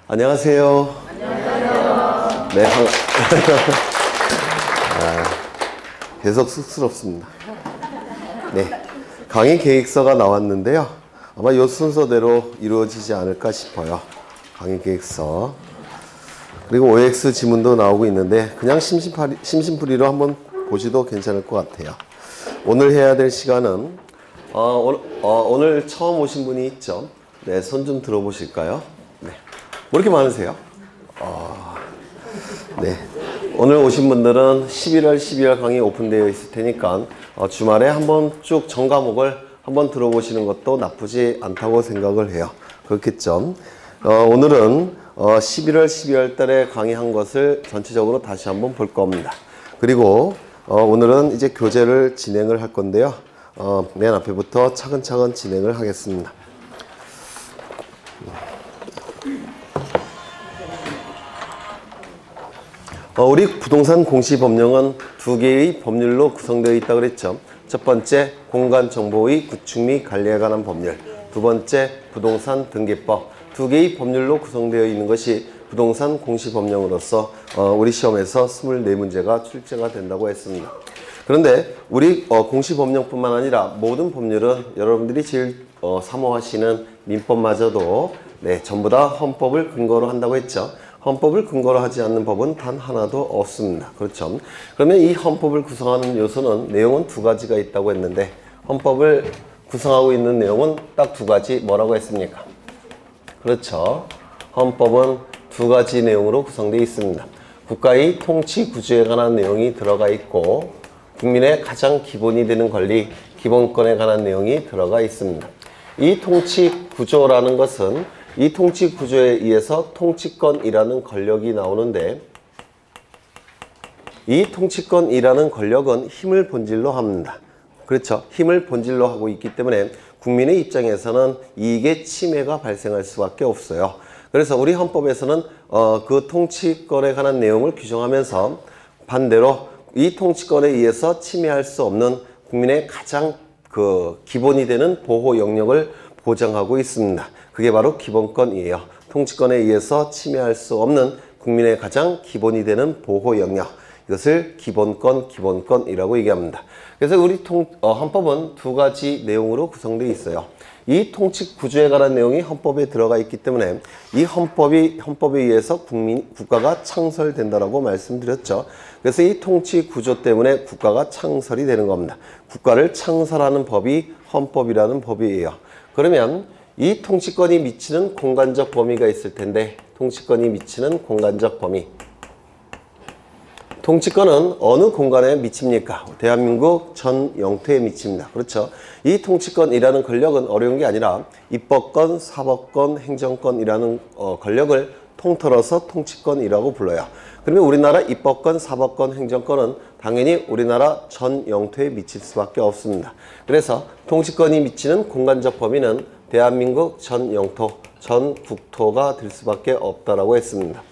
안녕하세요. 안녕하세요. 네, 계속 쑥스럽습니다. 네, 강의 계획서가 나왔는데요. 아마 이 순서대로 이루어지지 않을까 싶어요. 강의 계획서. 그리고 OX 지문도 나오고 있는데 그냥 심심풀이로 한번 보셔도 괜찮을 것 같아요. 오늘 해야 될 시간은 오늘 처음 오신 분이 있죠. 네, 손 좀 들어보실까요? 네. 뭐 이렇게 많으세요? 네. 오늘 오신 분들은 11월, 12월 강의 오픈되어 있을 테니까 주말에 한번 쭉 전 과목을 한번 들어보시는 것도 나쁘지 않다고 생각을 해요. 그렇겠죠? 오늘은 11월, 12월 달에 강의한 것을 전체적으로 다시 한번 볼 겁니다. 그리고 오늘은 이제 교재를 진행을 할 건데요. 맨 앞에부터 차근차근 진행을 하겠습니다. 우리 부동산 공시법령은 두 개의 법률로 구성되어 있다고 그랬죠. 첫 번째, 공간정보의 구축 및 관리에 관한 법률. 두 번째, 부동산 등기법. 두 개의 법률로 구성되어 있는 것이 부동산 공시법령으로서 우리 시험에서 24문제가 출제가 된다고 했습니다. 그런데 우리 공시법령뿐만 아니라 모든 법률은 여러분들이 제일 사모하시는 민법마저도 전부 다 헌법을 근거로 한다고 했죠. 헌법을 근거로 하지 않는 법은 단 하나도 없습니다. 그렇죠? 그러면 이 헌법을 구성하는 요소는 내용은 두 가지가 있다고 했는데 헌법을 구성하고 있는 내용은 딱 두 가지 뭐라고 했습니까? 그렇죠. 헌법은 두 가지 내용으로 구성되어 있습니다. 국가의 통치 구조에 관한 내용이 들어가 있고 국민의 가장 기본이 되는 권리, 기본권에 관한 내용이 들어가 있습니다. 이 통치 구조라는 것은 이 통치 구조에 의해서 통치권이라는 권력이 나오는데 이 통치권이라는 권력은 힘을 본질로 합니다. 그렇죠. 힘을 본질로 하고 있기 때문에 국민의 입장에서는 이익의 침해가 발생할 수밖에 없어요. 그래서 우리 헌법에서는 그 통치권에 관한 내용을 규정하면서 반대로 이 통치권에 의해서 침해할 수 없는 국민의 가장 기본이 되는 보호 영역을 보장하고 있습니다. 그게 바로 기본권이에요. 통치권에 의해서 침해할 수 없는 국민의 가장 기본이 되는 보호 영역. 이것을 기본권이라고 얘기합니다. 그래서 우리 헌법은 두 가지 내용으로 구성되어 있어요. 이 통치 구조에 관한 내용이 헌법에 들어가 있기 때문에 이 헌법에 의해서 국가가 창설된다라고 말씀드렸죠. 그래서 이 통치 구조 때문에 국가가 창설이 되는 겁니다. 국가를 창설하는 법이 헌법이라는 법이에요. 그러면 이 통치권이 미치는 공간적 범위가 있을 텐데 통치권이 미치는 공간적 범위. 통치권은 어느 공간에 미칩니까? 대한민국 전 영토에 미칩니다. 그렇죠? 이 통치권이라는 권력은 어려운 게 아니라 입법권, 사법권, 행정권이라는 권력을 통틀어서 통치권이라고 불러요. 그러면 우리나라 입법권, 사법권, 행정권은 당연히 우리나라 전 영토에 미칠 수밖에 없습니다. 그래서 통치권이 미치는 공간적 범위는 대한민국 전 영토, 전 국토가 될 수밖에 없다라고 했습니다.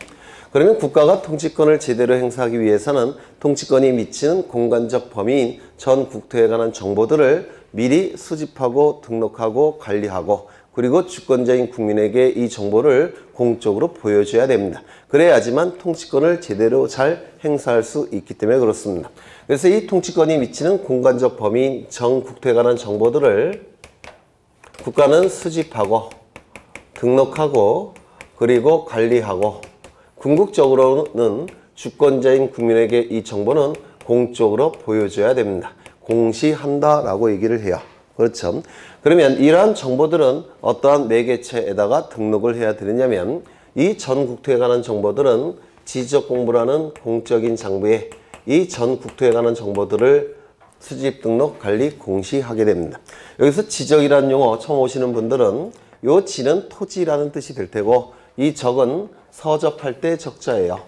그러면 국가가 통치권을 제대로 행사하기 위해서는 통치권이 미치는 공간적 범위인 전 국토에 관한 정보들을 미리 수집하고 등록하고 관리하고 그리고 주권자인 국민에게 이 정보를 공적으로 보여줘야 됩니다. 그래야지만 통치권을 제대로 잘 행사할 수 있기 때문에 그렇습니다. 그래서 이 통치권이 미치는 공간적 범위인 전 국토에 관한 정보들을 국가는 수집하고 등록하고 그리고 관리하고 궁극적으로는 주권자인 국민에게 이 정보는 공적으로 보여줘야 됩니다. 공시한다라고 얘기를 해요. 그렇죠? 그러면 이러한 정보들은 어떠한 매개체에다가 등록을 해야 되느냐면 이 전 국토에 관한 정보들은 지적공부라는 공적인 장부에 이 전 국토에 관한 정보들을 수집, 등록, 관리, 공시하게 됩니다. 여기서 지적이라는 용어 처음 오시는 분들은 요 지는 토지라는 뜻이 될 테고 이 적은 서적할 때 적자예요.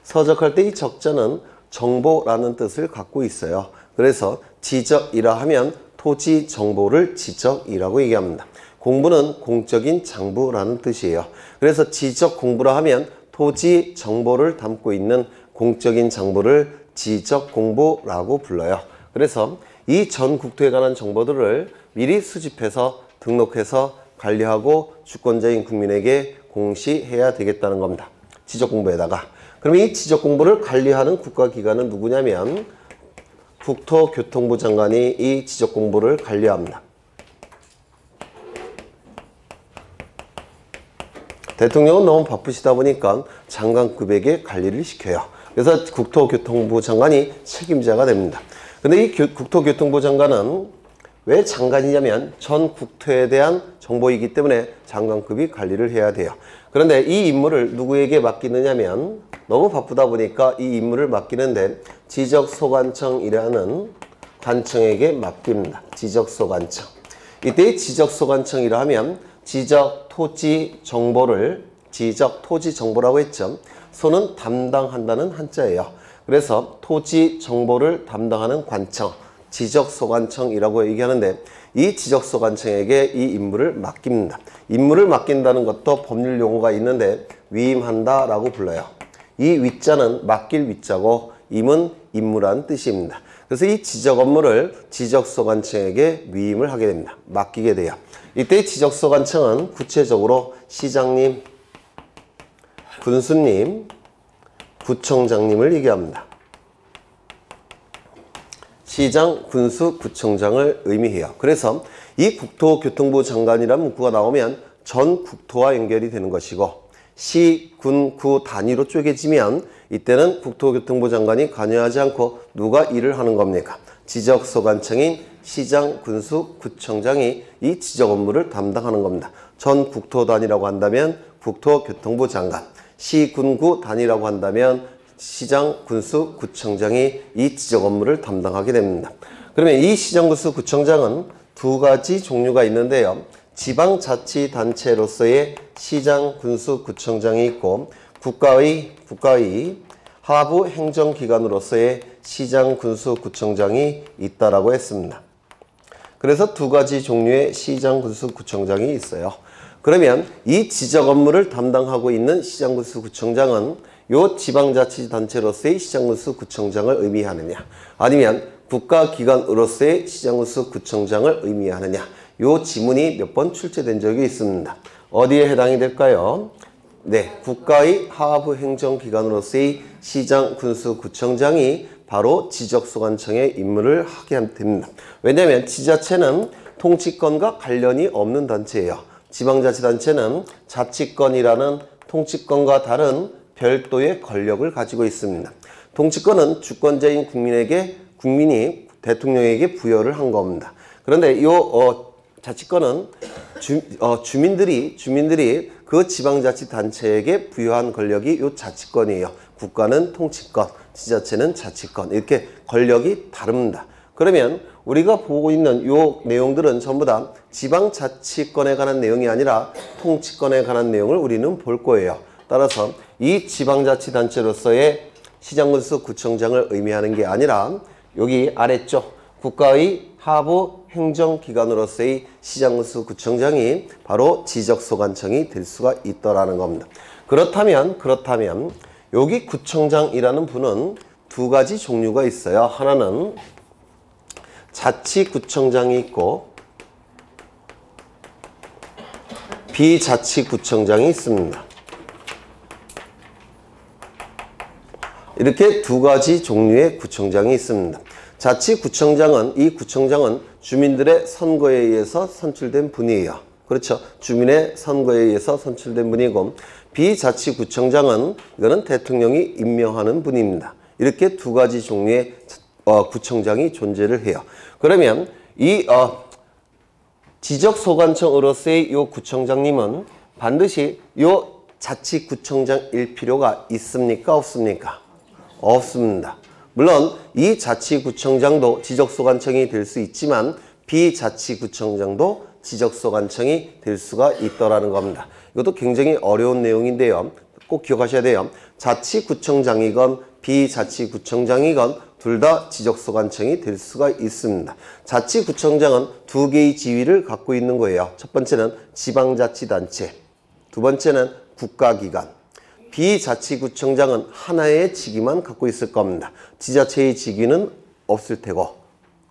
서적할 때 이 적자는 정보라는 뜻을 갖고 있어요. 그래서 지적이라 하면 토지 정보를 지적이라고 얘기합니다. 공부는 공적인 장부라는 뜻이에요. 그래서 지적 공부라 하면 토지 정보를 담고 있는 공적인 장부를 지적 공부라고 불러요. 그래서 이 전 국토에 관한 정보들을 미리 수집해서 등록해서 관리하고 주권자인 국민에게 공시해야 되겠다는 겁니다. 지적공부에다가. 그럼 이 지적공부를 관리하는 국가기관은 누구냐면 국토교통부 장관이 이 지적공부를 관리합니다. 대통령은 너무 바쁘시다 보니까 장관급에게 관리를 시켜요. 그래서 국토교통부 장관이 책임자가 됩니다. 근데 이 국토교통부 장관은 왜 장관이냐면 전 국토에 대한 정보이기 때문에 장관급이 관리를 해야 돼요. 그런데 이 임무를 누구에게 맡기느냐면 너무 바쁘다 보니까 이 임무를 맡기는데 지적소관청이라는 관청에게 맡깁니다. 지적소관청. 이때 지적소관청이라 하면 지적토지정보를 지적토지정보라고 했죠. 소는 담당한다는 한자예요. 그래서 토지정보를 담당하는 관청, 지적소관청이라고 얘기하는데 이 지적소관청에게 이 임무를 맡깁니다. 임무를 맡긴다는 것도 법률 용어가 있는데 위임한다라고 불러요. 이 위자는 맡길 위자고 임은 임무라는 뜻입니다. 그래서 이 지적 업무를 지적소관청에게 위임을 하게 됩니다. 맡기게 돼요. 이때 지적소관청은 구체적으로 시장님, 군수님, 구청장님을 얘기합니다. 시장, 군수, 구청장을 의미해요. 그래서 이 국토교통부 장관이라는 문구가 나오면 전 국토와 연결이 되는 것이고 시, 군, 구 단위로 쪼개지면 이때는 국토교통부 장관이 관여하지 않고 누가 일을 하는 겁니까? 지적소관청인 시장, 군수, 구청장이 이 지적 업무를 담당하는 겁니다. 전 국토 단위라고 한다면 국토교통부 장관, 시, 군, 구 단위라고 한다면 시장, 군수, 구청장이 이 지적 업무를 담당하게 됩니다. 그러면 이 시장, 군수, 구청장은 두 가지 종류가 있는데요. 지방자치단체로서의 시장, 군수, 구청장이 있고 국가의 하부 행정기관으로서의 시장, 군수, 구청장이 있다라고 했습니다. 그래서 두 가지 종류의 시장, 군수, 구청장이 있어요. 그러면 이 지적 업무를 담당하고 있는 시장, 군수, 구청장은 요 지방자치단체로서의 시장, 군수, 구청장을 의미하느냐 아니면 국가기관으로서의 시장, 군수, 구청장을 의미하느냐 요 지문이 몇 번 출제된 적이 있습니다. 어디에 해당이 될까요? 네, 국가의 하부 행정기관으로서의 시장, 군수, 구청장이 바로 지적소관청의 임무를 하게 됩니다. 왜냐하면 지자체는 통치권과 관련이 없는 단체예요. 지방자치단체는 자치권이라는 통치권과 다른 별도의 권력을 가지고 있습니다. 통치권은 주권자인 국민이 대통령에게 부여를 한 겁니다. 그런데 이 자치권은 주민들이 그 지방자치단체에게 부여한 권력이 이 자치권이에요. 국가는 통치권, 지자체는 자치권 이렇게 권력이 다릅니다. 그러면 우리가 보고 있는 이 내용들은 전부 다 지방자치권에 관한 내용이 아니라 통치권에 관한 내용을 우리는 볼 거예요. 따라서 이 지방자치단체로서의 시장군수 구청장을 의미하는 게 아니라 여기 아래쪽 국가의 하부 행정기관으로서의 시장군수 구청장이 바로 지적소관청이 될 수가 있더라는 겁니다. 그렇다면 여기 구청장이라는 분은 두 가지 종류가 있어요. 하나는 자치구청장이 있고 비자치구청장이 있습니다. 이렇게 두 가지 종류의 구청장이 있습니다. 자치구청장은 이 구청장은 주민들의 선거에 의해서 선출된 분이에요. 그렇죠. 주민의 선거에 의해서 선출된 분이고 비자치구청장은 이거는 대통령이 임명하는 분입니다. 이렇게 두 가지 종류의 구청장이 존재를 해요. 그러면 이 지적소관청으로서의 이 구청장님은 반드시 이 자치구청장일 필요가 있습니까? 없습니까? 없습니다. 물론 이 자치구청장도 지적소관청이 될 수 있지만 비자치구청장도 지적소관청이 될 수가 있더라는 겁니다. 이것도 굉장히 어려운 내용인데요. 꼭 기억하셔야 돼요. 자치구청장이건 비자치구청장이건 둘 다 지적소관청이 될 수가 있습니다. 자치구청장은 두 개의 지위를 갖고 있는 거예요. 첫 번째는 지방자치단체, 두 번째는 국가기관. 비자치구청장은 하나의 직위만 갖고 있을 겁니다. 지자체의 직위는 없을 테고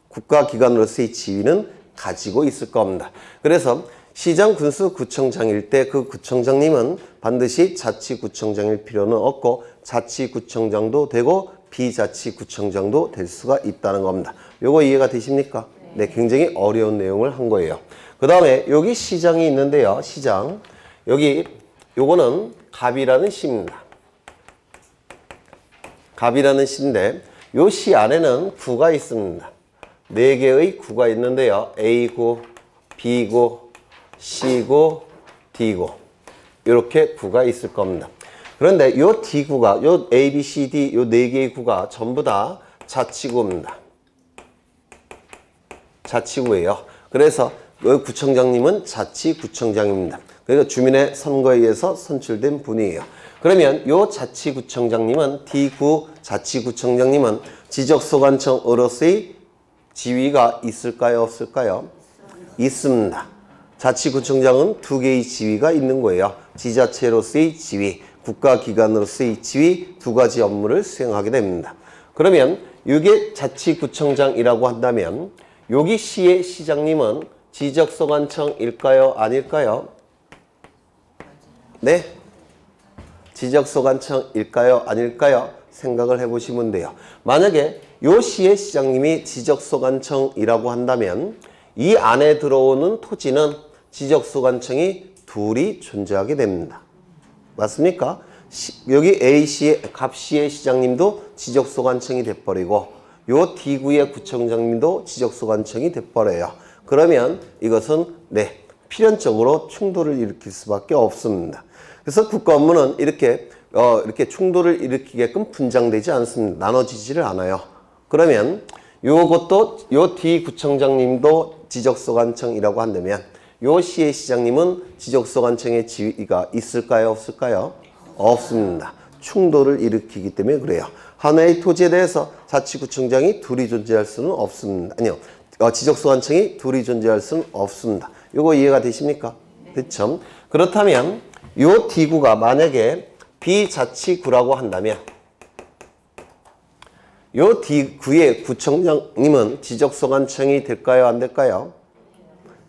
국가기관으로서의 지위는 가지고 있을 겁니다. 그래서 시장 군수 구청장일 때 그 구청장님은 반드시 자치구청장일 필요는 없고 자치구청장도 되고 비자치구청장도 될 수가 있다는 겁니다. 요거 이해가 되십니까? 네, 굉장히 어려운 내용을 한 거예요. 그 다음에 여기 시장이 있는데요. 시장. 여기 요거는 갑이라는 시입니다. 갑이라는 시인데 요 시 안에는 구가 있습니다. 4개의 구가 있는데요. A구, B구, C구, D구 이렇게 구가 있을 겁니다. 그런데 요 D구가 요 A, B, C, D 요 4개의 구가 전부 다 자치구입니다. 자치구예요. 그래서 요 구청장님은 자치구청장입니다. 그러니까 주민의 선거에 의해서 선출된 분이에요. 그러면 요 자치구청장님은 D구 자치구청장님은 지적소관청으로서의 지위가 있을까요? 없을까요? 있습니다. 자치구청장은 2개의 지위가 있는 거예요. 지자체로서의 지위, 국가기관으로서의 지위 2가지 업무를 수행하게 됩니다. 그러면 이게 자치구청장이라고 한다면 여기 시의 시장님은 지적소관청일까요? 아닐까요? 네? 지적소관청일까요? 아닐까요? 생각을 해보시면 돼요. 만약에 요 시의 시장님이 지적소관청이라고 한다면 이 안에 들어오는 토지는 지적소관청이 둘이 존재하게 됩니다. 맞습니까? 여기 A시의 갑시의 시장님도 지적소관청이 돼버리고 요 D구의 구청장님도 지적소관청이 돼버려요. 그러면 이것은 네 필연적으로 충돌을 일으킬 수밖에 없습니다. 그래서 국가 업무는 이렇게 충돌을 일으키게끔 분장되지 않습니다. 나눠지지를 않아요. 그러면 요것도 요 D 구청장님도 지적소관청이라고 한다면 요 시의 시장님은 지적소관청의 지위가 있을까요? 없을까요? 없습니다. 충돌을 일으키기 때문에 그래요. 하나의 토지에 대해서 자치구청장이 둘이 존재할 수는 없습니다. 아니요. 지적소관청이 둘이 존재할 수는 없습니다. 요거 이해가 되십니까? 그렇죠? 그렇다면 요 D구가 만약에 비자치구라고 한다면 요 D구의 구청장님은 지적소관청이 될까요? 안 될까요?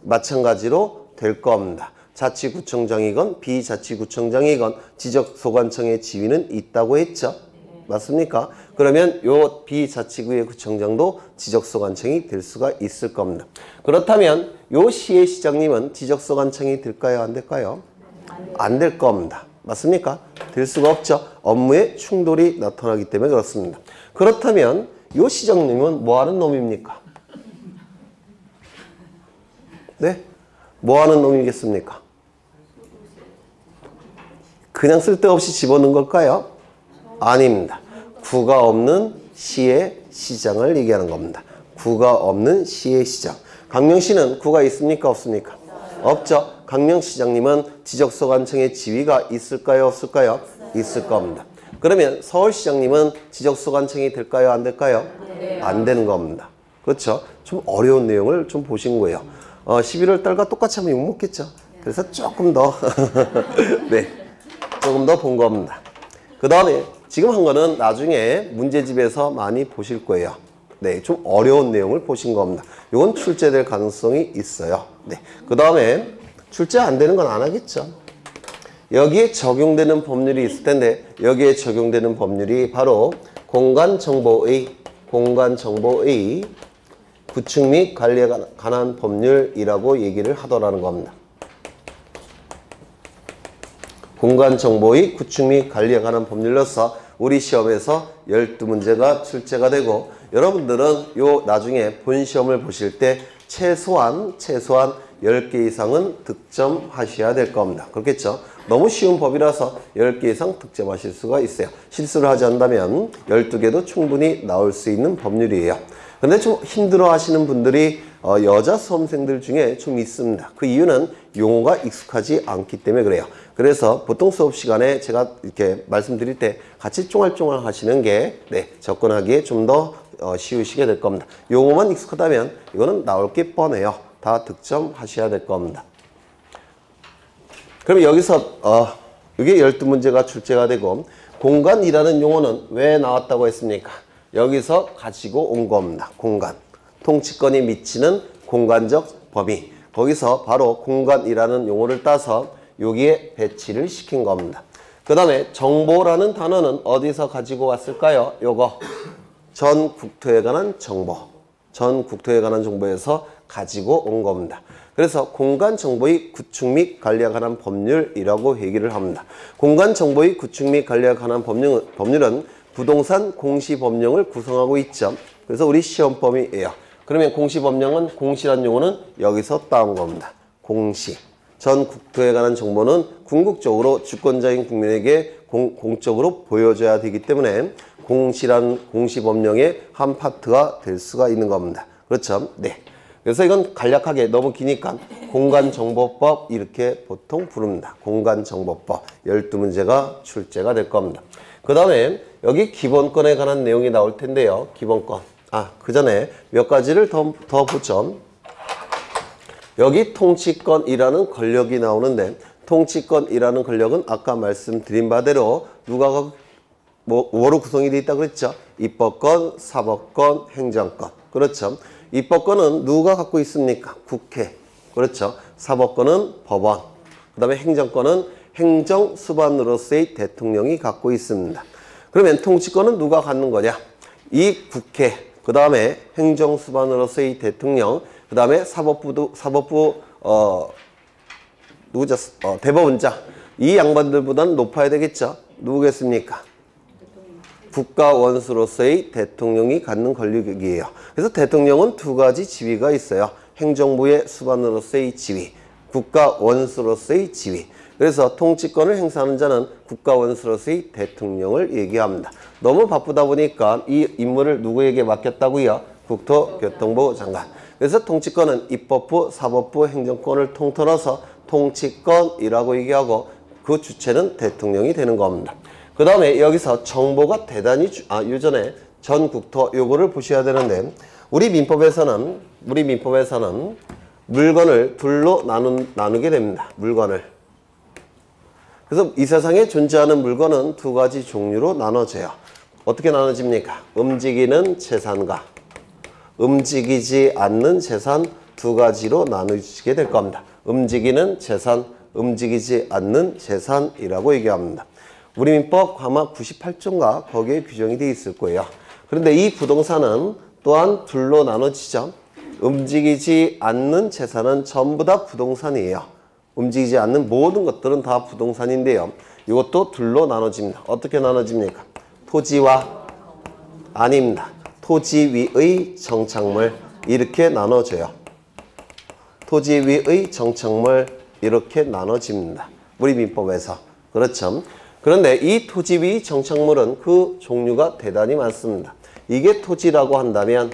마찬가지로 될 겁니다. 자치구청장이건 비자치구청장이건 지적소관청의 지위는 있다고 했죠? 맞습니까? 그러면 요 비자치구의 구청장도 지적소관청이 될 수가 있을 겁니다. 그렇다면 요 시의 시장님은 지적소관청이 될까요? 안 될까요? 안 될 겁니다. 맞습니까? 될 수가 없죠. 업무에 충돌이 나타나기 때문에 그렇습니다. 그렇다면 요 시장님은 뭐 하는 놈입니까? 네? 뭐 하는 놈이겠습니까? 그냥 쓸데없이 집어넣은 걸까요? 아닙니다. 구가 없는 시의 시장을 얘기하는 겁니다. 구가 없는 시의 시장. 강명시는 구가 있습니까? 없습니까? 없죠. 강명시장님은 지적소관청의 지위가 있을까요? 없을까요? 있을 겁니다. 그러면 서울시장님은 지적소관청이 될까요? 안 될까요? 안 되는 겁니다. 그렇죠? 좀 어려운 내용을 좀 보신 거예요. 11월 달과 똑같이 하면 욕먹겠죠. 그래서 조금 더 네, 조금 더 본 겁니다. 그 다음에 지금 한 거는 나중에 문제집에서 많이 보실 거예요. 네, 좀 어려운 내용을 보신 겁니다. 이건 출제될 가능성이 있어요. 네, 그 다음에 출제 안 되는 건 안 하겠죠. 여기에 적용되는 법률이 있을 텐데 여기에 적용되는 법률이 바로 공간정보의 구축 및 관리에 관한 법률이라고 얘기를 하더라는 겁니다. 공간정보의 구축 및 관리에 관한 법률로서 우리 시험에서 12문제가 출제가 되고 여러분들은 요 나중에 본 시험을 보실 때 최소한 10개 이상은 득점하셔야 될 겁니다. 그렇겠죠? 너무 쉬운 법이라서 10개 이상 득점하실 수가 있어요. 실수를 하지 않는다면 12개도 충분히 나올 수 있는 법률이에요. 근데 좀 힘들어 하시는 분들이 여자 수험생들 중에 좀 있습니다. 그 이유는 용어가 익숙하지 않기 때문에 그래요. 그래서 보통 수업 시간에 제가 이렇게 말씀드릴 때 같이 쫑알쫑알 하시는 게 네, 접근하기에 좀 더 쉬우시게 될 겁니다. 용어만 익숙하다면 이거는 나올 게 뻔해요. 다 득점하셔야 될 겁니다. 그럼 여기서 이게 12문제가 출제가 되고 공간이라는 용어는 왜 나왔다고 했습니까? 여기서 가지고 온 겁니다. 공간. 통치권이 미치는 공간적 범위. 거기서 바로 공간이라는 용어를 따서 여기에 배치를 시킨 겁니다. 그 다음에 정보라는 단어는 어디서 가지고 왔을까요? 요거 전 국토에 관한 정보, 전 국토에 관한 정보에서 가지고 온 겁니다. 그래서 공간 정보의 구축 및 관리에 관한 법률이라고 얘기를 합니다. 공간 정보의 구축 및 관리에 관한 법률은 부동산 공시법령을 구성하고 있죠. 그래서 우리 시험범위예요. 그러면 공시법령은 공시란 용어는 여기서 따온 겁니다. 공시. 전 국토에 관한 정보는 궁극적으로 주권자인 국민에게 공적으로 보여줘야 되기 때문에 공시란 공시법령의 한 파트가 될 수가 있는 겁니다. 그렇죠? 네. 그래서 이건 간략하게 너무 기니까 공간정보법 이렇게 보통 부릅니다. 공간정보법 12문제가 출제가 될 겁니다. 그 다음에 여기 기본권에 관한 내용이 나올 텐데요. 기본권. 그 전에 몇 가지를 더 보죠. 여기 통치권이라는 권력이 나오는데 통치권이라는 권력은 아까 말씀드린 바대로 누가 뭐로 구성이 되어 있다고 그랬죠? 입법권, 사법권, 행정권. 그렇죠? 입법권은 누가 갖고 있습니까? 국회. 그렇죠? 사법권은 법원. 그 다음에 행정권은 행정수반으로서의 대통령이 갖고 있습니다. 그러면 통치권은 누가 갖는 거냐? 이 국회, 그 다음에 행정수반으로서의 대통령, 그 다음에 사법부 누구죠? 대법원장. 이 양반들보다는 높아야 되겠죠? 누구겠습니까? 국가 원수로서의 대통령이 갖는 권력이에요. 그래서 대통령은 두 가지 지위가 있어요. 행정부의 수반으로서의 지위, 국가 원수로서의 지위. 그래서 통치권을 행사하는 자는 국가 원수로서의 대통령을 얘기합니다. 너무 바쁘다 보니까 이 임무를 누구에게 맡겼다고요? 국토교통부 장관. 그래서 통치권은 입법부, 사법부, 행정권을 통틀어서 통치권이라고 얘기하고 그 주체는 대통령이 되는 겁니다. 그 다음에 여기서 정보가 대단히 유전에 전국토 요거를 보셔야 되는데 우리 민법에서는 물건을 둘로 나누게 됩니다. 물건을. 그래서 이 세상에 존재하는 물건은 두 가지 종류로 나눠져요. 어떻게 나눠집니까? 움직이는 재산과 움직이지 않는 재산 두 가지로 나누게 될 겁니다. 움직이는 재산, 움직이지 않는 재산이라고 얘기합니다. 우리 민법 아마 98조인가 거기에 규정이 되어 있을 거예요. 그런데 이 부동산은 또한 둘로 나눠지죠. 움직이지 않는 재산은 전부 다 부동산이에요. 움직이지 않는 모든 것들은 다 부동산인데요. 이것도 둘로 나눠집니다. 어떻게 나눠집니까? 토지와 아닙니다. 토지 위의 정착물 이렇게 나눠져요. 토지 위의 정착물 이렇게 나눠집니다. 우리 민법에서. 그렇죠. 그런데 이 토지 위 정착물은 그 종류가 대단히 많습니다. 이게 토지라고 한다면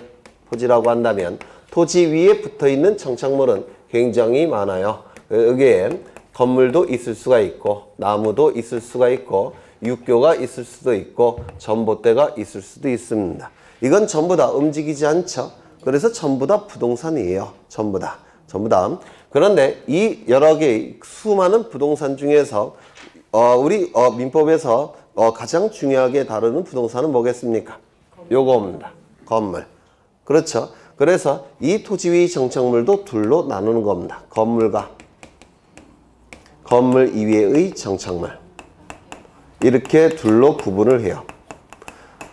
토지 위에 붙어있는 정착물은 굉장히 많아요. 여기에 건물도 있을 수가 있고 나무도 있을 수가 있고 육교가 있을 수도 있고 전봇대가 있을 수도 있습니다. 이건 전부 다 움직이지 않죠. 그래서 전부 다 부동산이에요. 전부 다. 그런데 이 여러 개의 수많은 부동산 중에서 우리 민법에서 가장 중요하게 다루는 부동산은 뭐겠습니까? 요겁니다. 건물. 그렇죠. 그래서 이 토지 위 정착물도 둘로 나누는 겁니다. 건물과 건물 이외의 정착물. 이렇게 둘로 구분을 해요.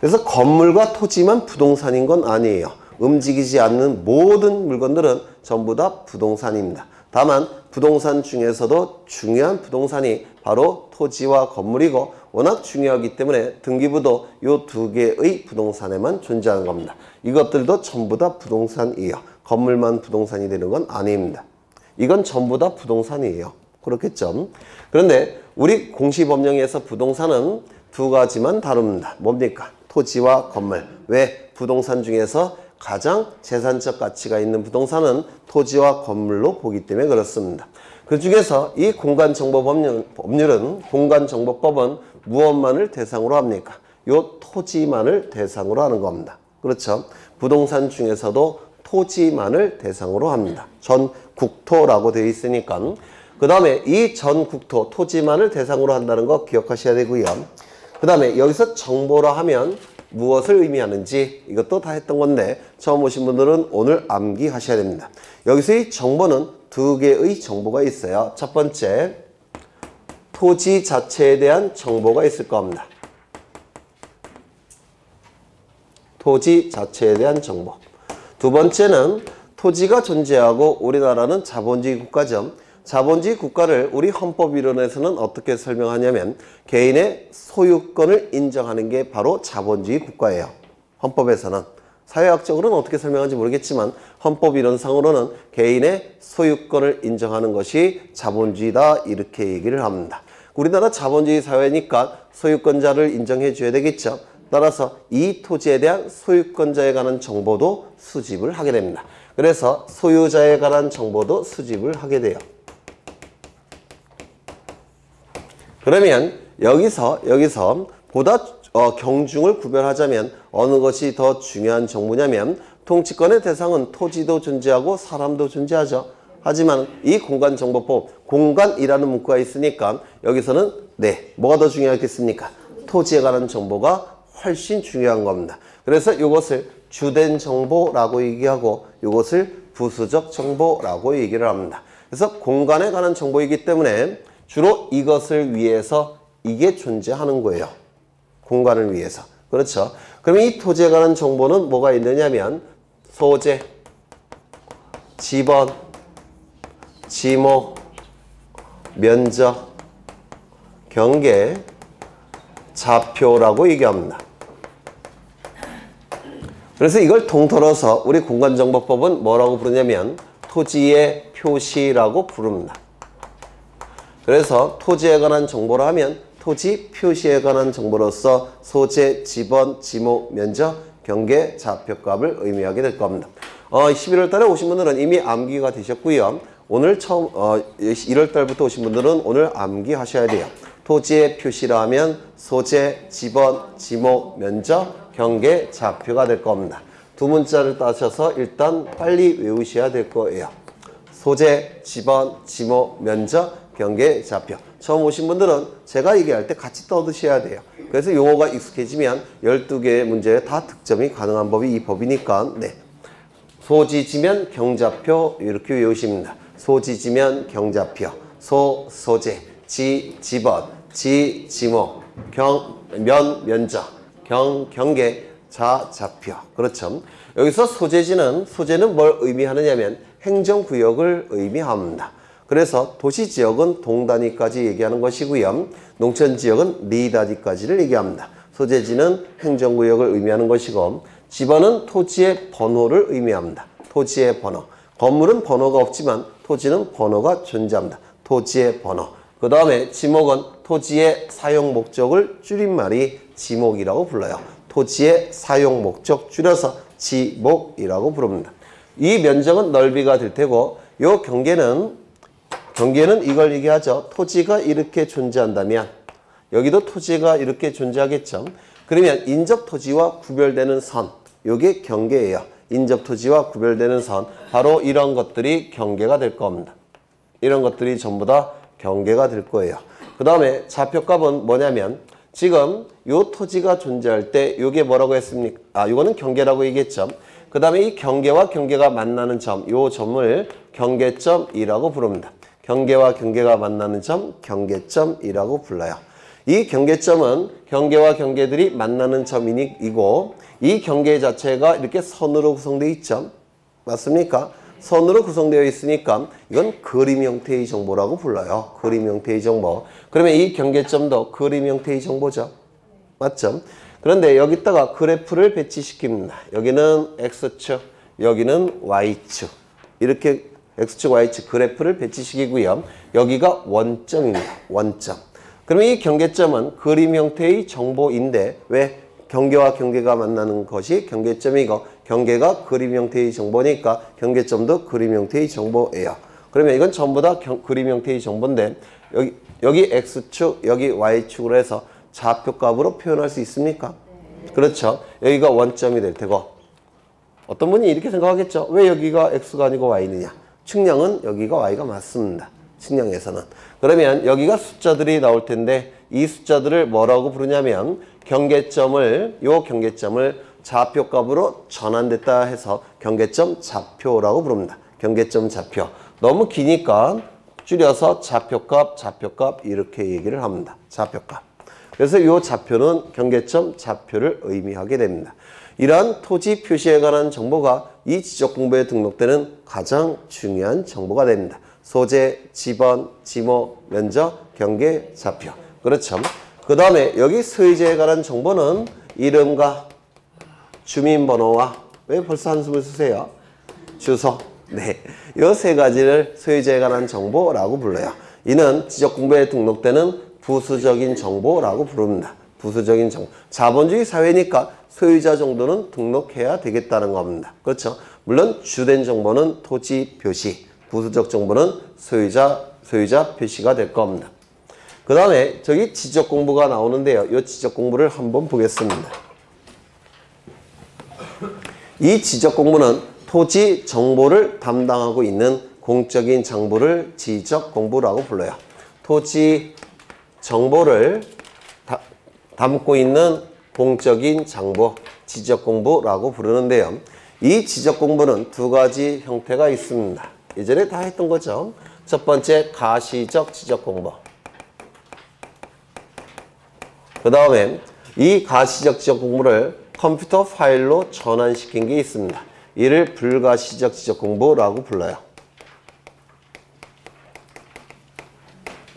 그래서 건물과 토지만 부동산인 건 아니에요. 움직이지 않는 모든 물건들은 전부 다 부동산입니다. 다만 부동산 중에서도 중요한 부동산이 바로 토지와 건물이고 워낙 중요하기 때문에 등기부도 이 두 개의 부동산에만 존재하는 겁니다. 이것들도 전부 다 부동산이에요. 건물만 부동산이 되는 건 아닙니다. 이건 전부 다 부동산이에요. 그렇겠죠? 그런데 우리 공시법령에서 부동산은 두 가지만 다룹니다. 뭡니까? 토지와 건물. 왜? 부동산 중에서 가장 재산적 가치가 있는 부동산은 토지와 건물로 보기 때문에 그렇습니다. 그 중에서 이 공간정보법은 무엇만을 대상으로 합니까? 요 토지만을 대상으로 하는 겁니다. 그렇죠? 부동산 중에서도 토지만을 대상으로 합니다. 전국토라고 되어 있으니까. 그 다음에 이 전국토, 토지만을 대상으로 한다는 거 기억하셔야 되고요. 그 다음에 여기서 정보라 하면 무엇을 의미하는지 이것도 다 했던 건데 처음 오신 분들은 오늘 암기하셔야 됩니다. 여기서의 정보는 두 개의 정보가 있어요. 첫 번째, 토지 자체에 대한 정보가 있을 겁니다. 토지 자체에 대한 정보. 두 번째는 토지가 존재하고 우리나라는 자본주의 국가죠. 자본주의 국가를 우리 헌법이론에서는 어떻게 설명하냐면 개인의 소유권을 인정하는 게 바로 자본주의 국가예요. 헌법에서는. 사회학적으로는 어떻게 설명하는지 모르겠지만 헌법이론상으로는 개인의 소유권을 인정하는 것이 자본주의다 이렇게 얘기를 합니다. 우리나라 자본주의 사회니까 소유권자를 인정해 줘야 되겠죠. 따라서 이 토지에 대한 소유권자에 관한 정보도 수집을 하게 됩니다. 그래서 소유자에 관한 정보도 수집을 하게 돼요. 그러면 여기서 보다 경중을 구별하자면 어느 것이 더 중요한 정보냐면 통치권의 대상은 토지도 존재하고 사람도 존재하죠. 하지만 이 공간정보법, 공간이라는 문구가 있으니까 여기서는 뭐가 더 중요하겠습니까? 토지에 관한 정보가 훨씬 중요한 겁니다. 그래서 이것을 주된 정보라고 얘기하고 이것을 부수적 정보라고 얘기를 합니다. 그래서 공간에 관한 정보이기 때문에 주로 이것을 위해서 이게 존재하는 거예요. 공간을 위해서. 그렇죠. 그럼 이 토지에 관한 정보는 뭐가 있느냐면 소재, 지번, 지목, 면적, 경계, 좌표라고 얘기합니다. 그래서 이걸 통틀어서 우리 공간정보법은 뭐라고 부르냐면 토지의 표시라고 부릅니다. 그래서 토지에 관한 정보를 하면 토지 표시에 관한 정보로서 소재, 지번, 지목, 면적, 경계, 좌표값을 의미하게 될 겁니다. 11월 달에 오신 분들은 이미 암기가 되셨고요. 오늘 처음 1월 달부터 오신 분들은 오늘 암기하셔야 돼요. 토지의 표시라 하면 소재, 지번, 지목, 면적, 경계, 좌표가 될 겁니다. 두 문자를 따셔서 일단 빨리 외우셔야 될 거예요. 소재, 지번, 지목, 면적, 경계, 좌표. 처음 오신 분들은 제가 얘기할 때 같이 떠드셔야 돼요. 그래서 용어가 익숙해지면 12개의 문제에 다 득점이 가능한 법이 이 법이니까 소지지면 경좌표 이렇게 외우십니다. 소지지면 경좌표, 소, 소재, 지, 지번, 지, 지목, 면적, 경계, 좌표. 그렇죠. 여기서 소재는 뭘 의미하느냐면 행정구역을 의미합니다. 그래서 도시지역은 동단위까지 얘기하는 것이고요. 농촌지역은 리단위까지를 얘기합니다. 소재지는 행정구역을 의미하는 것이고 지번은 토지의 번호를 의미합니다. 토지의 번호. 건물은 번호가 없지만 토지는 번호가 존재합니다. 토지의 번호. 그 다음에 지목은 토지의 사용 목적을 줄임말이 지목이라고 불러요. 토지의 사용 목적 줄여서 지목이라고 부릅니다. 이 면적은 넓이가 될 테고 요 경계는 이걸 얘기하죠. 토지가 이렇게 존재한다면 여기도 토지가 이렇게 존재하겠죠. 그러면 인접토지와 구별되는 선, 이게 경계예요. 인접토지와 구별되는 선, 바로 이런 것들이 경계가 될 겁니다. 이런 것들이 전부 다 경계가 될 거예요. 그 다음에 좌표값은 뭐냐면 지금 요 토지가 존재할 때 이게 뭐라고 했습니까? 이거는 경계라고 얘기했죠. 그 다음에 이 경계와 경계가 만나는 점, 요 점을 경계점이라고 부릅니다. 경계와 경계가 만나는 점, 경계점이라고 불러요. 이 경계점은 경계와 경계들이 만나는 점이고 이 경계 자체가 이렇게 선으로 구성되어 있죠. 맞습니까? 선으로 구성되어 있으니까 이건 그림 형태의 정보라고 불러요. 그림 형태의 정보. 그러면 이 경계점도 그림 형태의 정보죠. 맞죠? 그런데 여기다가 그래프를 배치시킵니다. 여기는 X축, 여기는 Y축. 이렇게 X축, Y축 그래프를 배치시키고요. 여기가 원점입니다. 원점. 그러면 이 경계점은 그림 형태의 정보인데 왜 경계와 경계가 만나는 것이 경계점이고 경계가 그림 형태의 정보니까 경계점도 그림 형태의 정보예요. 그러면 이건 전부 다 그림 형태의 정보인데 여기 X축, 여기 Y축으로 해서 좌표값으로 표현할 수 있습니까? 그렇죠. 여기가 원점이 될 테고 어떤 분이 이렇게 생각하겠죠. 왜 여기가 X가 아니고 Y느냐. 측량은 여기가 Y가 맞습니다. 측량에서는. 그러면 여기가 숫자들이 나올 텐데 이 숫자들을 뭐라고 부르냐면 요 경계점을 좌표값으로 전환됐다 해서 경계점 좌표라고 부릅니다. 경계점 좌표. 너무 기니까 줄여서 좌표값 이렇게 얘기를 합니다. 좌표값. 그래서 이 좌표는 경계점 좌표를 의미하게 됩니다. 이러한 토지 표시에 관한 정보가 이 지적 공부에 등록되는 가장 중요한 정보가 됩니다. 소재, 지번, 지모, 면적, 경계, 좌표. 그렇죠. 그 다음에 여기 소유자에 관한 정보는 이름과 주민번호와 왜 벌써 한숨을 쓰세요? 주소. 네, 이 세 가지를 소유자에 관한 정보라고 불러요. 이는 지적 공부에 등록되는 부수적인 정보라고 부릅니다. 부수적인 정보. 자본주의 사회니까 소유자 정도는 등록해야 되겠다는 겁니다. 그렇죠? 물론 주된 정보는 토지 표시, 부수적 정보는 소유자 표시가 될 겁니다. 그 다음에 저기 지적 공부가 나오는데요. 이 지적 공부를 한번 보겠습니다. 이 지적 공부는 토지 정보를 담당하고 있는 공적인 장부를 지적 공부라고 불러요. 토지 정보를 담고 있는 공적인 장부, 지적 공부라고 부르는데요. 이 지적 공부는 두 가지 형태가 있습니다. 예전에 다 했던 거죠. 첫 번째, 가시적 지적 공부. 그 다음에 이 가시적 지적 공부를 컴퓨터 파일로 전환시킨 게 있습니다. 이를 불가시적 지적 공부라고 불러요.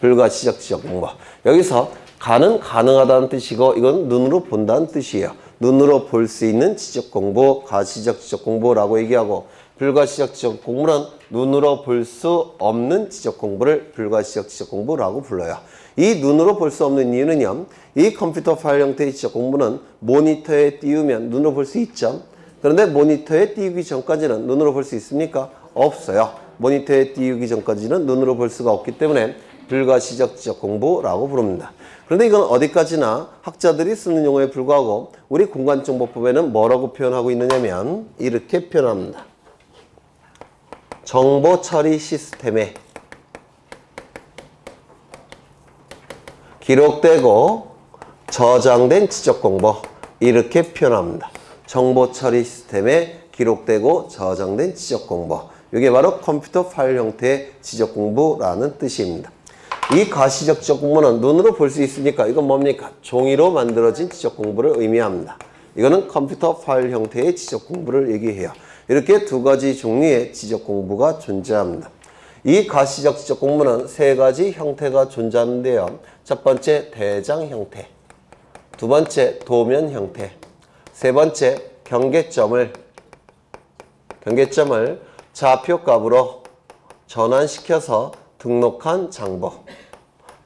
불가시적 지적 공부. 여기서 가는 가능하다는 뜻이고 이건 눈으로 본다는 뜻이에요. 눈으로 볼 수 있는 지적 공부, 가시적 지적 공부라고 얘기하고 불가시적 지적 공부는 눈으로 볼 수 없는 지적 공부를 불가시적 지적 공부라고 불러요. 이 눈으로 볼 수 없는 이유는요. 이 컴퓨터 파일 형태의 지적 공부는 모니터에 띄우면 눈으로 볼 수 있죠. 그런데 모니터에 띄우기 전까지는 눈으로 볼 수 있습니까? 없어요. 모니터에 띄우기 전까지는 눈으로 볼 수가 없기 때문에 불가시적 지적 공부라고 부릅니다. 그런데 이건 어디까지나 학자들이 쓰는 용어에 불과하고 우리 공간정보법에는 뭐라고 표현하고 있느냐면 이렇게 표현합니다. 정보 처리 시스템에 기록되고 저장된 지적 공부 이렇게 표현합니다. 정보 처리 시스템에 기록되고 저장된 지적 공부. 이게 바로 컴퓨터 파일 형태의 지적 공부라는 뜻입니다. 이 가시적 지적 공부는 눈으로 볼 수 있으니까 이건 뭡니까? 종이로 만들어진 지적 공부를 의미합니다. 이거는 컴퓨터 파일 형태의 지적 공부를 얘기해요. 이렇게 두 가지 종류의 지적 공부가 존재합니다. 이 가시적 지적 공부는 세 가지 형태가 존재하는데요. 첫 번째, 대장 형태. 두 번째, 도면 형태. 세 번째, 경계점을 좌표값으로 전환시켜서 등록한 장부.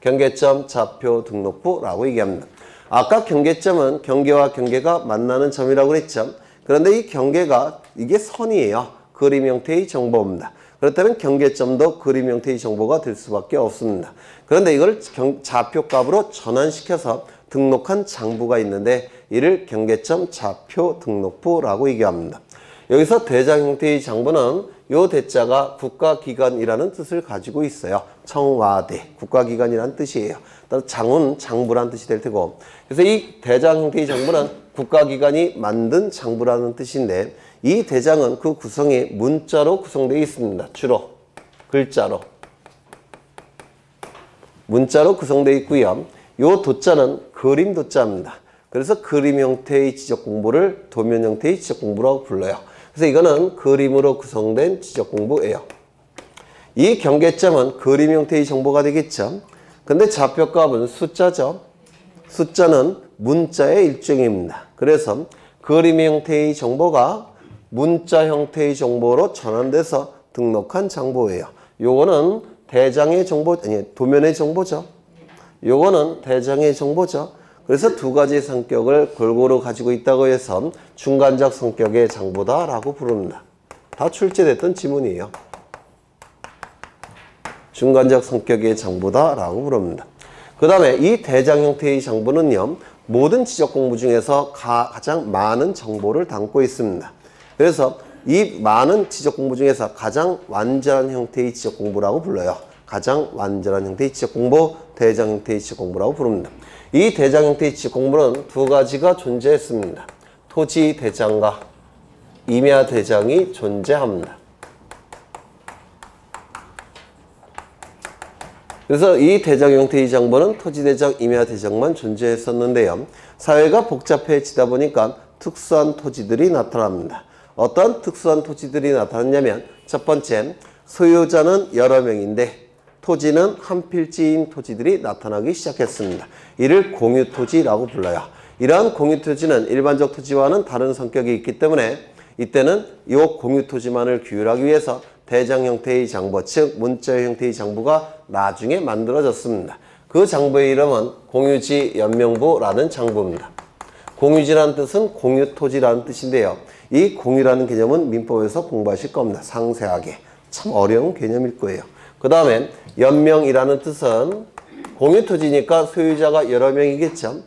경계점 좌표 등록부라고 얘기합니다. 아까 경계점은 경계와 경계가 만나는 점이라고 그랬죠. 그런데 이 경계가 이게 선이에요. 그림 형태의 정보입니다. 그렇다면 경계점도 그림 형태의 정보가 될 수밖에 없습니다. 그런데 이걸 좌표값으로 전환시켜서 등록한 장부가 있는데 이를 경계점 좌표 등록부라고 얘기합니다. 여기서 대장 형태의 장부는 요 대자가 국가기관이라는 뜻을 가지고 있어요. 청와대, 국가기관이라는 뜻이에요. 따라서 장은 장부라는 뜻이 될 테고. 그래서 이 대장 형태의 장부는 국가기관이 만든 장부라는 뜻인데 이 대장은 그 구성이 문자로 구성되어 있습니다. 주로 글자로. 문자로 구성되어 있고요. 요 도자는 그림 도자입니다. 그래서 그림 형태의 지적 공부를 도면 형태의 지적 공부라고 불러요. 그래서 이거는 그림으로 구성된 지적 공부예요. 이 경계점은 그림 형태의 정보가 되겠죠. 근데 좌표값은 숫자죠. 숫자는 문자의 일종입니다. 그래서 그림 형태의 정보가 문자 형태의 정보로 전환돼서 등록한 장부예요. 요거는 대장의 정보, 아니 도면의 정보죠. 요거는 대장의 정보죠. 그래서 두 가지 성격을 골고루 가지고 있다고 해서 중간적 성격의 장부다라고 부릅니다. 다 출제됐던 지문이에요. 중간적 성격의 장부다라고 부릅니다. 그 다음에 이 대장 형태의 장부는요. 모든 지적 공부 중에서 가장 많은 정보를 담고 있습니다. 그래서 이 많은 지적 공부 중에서 가장 완전한 형태의 지적 공부라고 불러요. 가장 완전한 형태의 지적 공부, 대장 형태의 지적 공부라고 부릅니다. 이 대장 형태의 지적 공부는 두 가지가 존재했습니다. 토지 대장과 임야 대장이 존재합니다. 그래서 이 대장 형태의 장부는 토지 대장, 임야 대장만 존재했었는데요. 사회가 복잡해지다 보니까 특수한 토지들이 나타납니다. 어떤 특수한 토지들이 나타났냐면 첫 번째, 소유자는 여러 명인데 토지는 한 필지인 토지들이 나타나기 시작했습니다. 이를 공유토지라고 불러요. 이러한 공유토지는 일반적 토지와는 다른 성격이 있기 때문에 이때는 이 공유토지만을 규율하기 위해서 대장 형태의 장부, 즉 문자 형태의 장부가 나중에 만들어졌습니다. 그 장부의 이름은 공유지 연명부라는 장부입니다. 공유지라는 뜻은 공유토지라는 뜻인데요. 이 공유라는 개념은 민법에서 공부하실 겁니다. 상세하게. 참 어려운 개념일 거예요. 그 다음에 연명이라는 뜻은 공유토지니까 소유자가 여러 명이겠죠.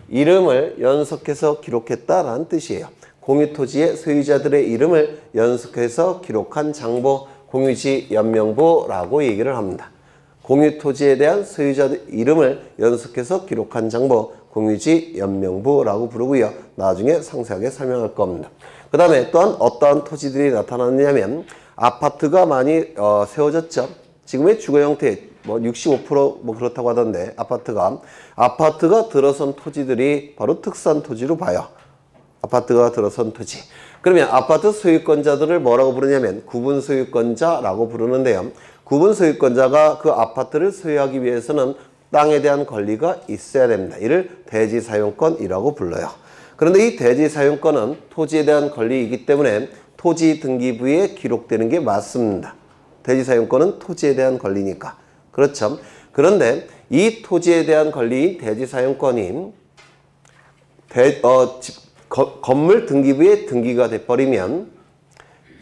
이름을 연속해서 기록했다라는 뜻이에요. 공유토지의 소유자들의 이름을 연속해서 기록한 장부, 공유지 연명부라고 얘기를 합니다. 공유토지에 대한 소유자들 이름을 연속해서 기록한 장부, 공유지 연명부라고 부르고요. 나중에 상세하게 설명할 겁니다. 그 다음에 또한 어떠한 토지들이 나타났냐면 아파트가 많이 세워졌죠. 지금의 주거 형태 65% 그렇다고 하던데 아파트가 들어선 토지들이 바로 특수한 토지로 봐요. 아파트가 들어선 토지. 그러면 아파트 소유권자들을 뭐라고 부르냐면 구분 소유권자라고 부르는데요. 구분 소유권자가 그 아파트를 소유하기 위해서는 땅에 대한 권리가 있어야 됩니다. 이를 대지 사용권이라고 불러요. 그런데 이 대지 사용권은 토지에 대한 권리이기 때문에 토지 등기부에 기록되는 게 맞습니다. 대지 사용권은 토지에 대한 권리니까. 그렇죠. 그런데 이 토지에 대한 권리인 대지 사용권이 건물 등기부에 등기가 돼버리면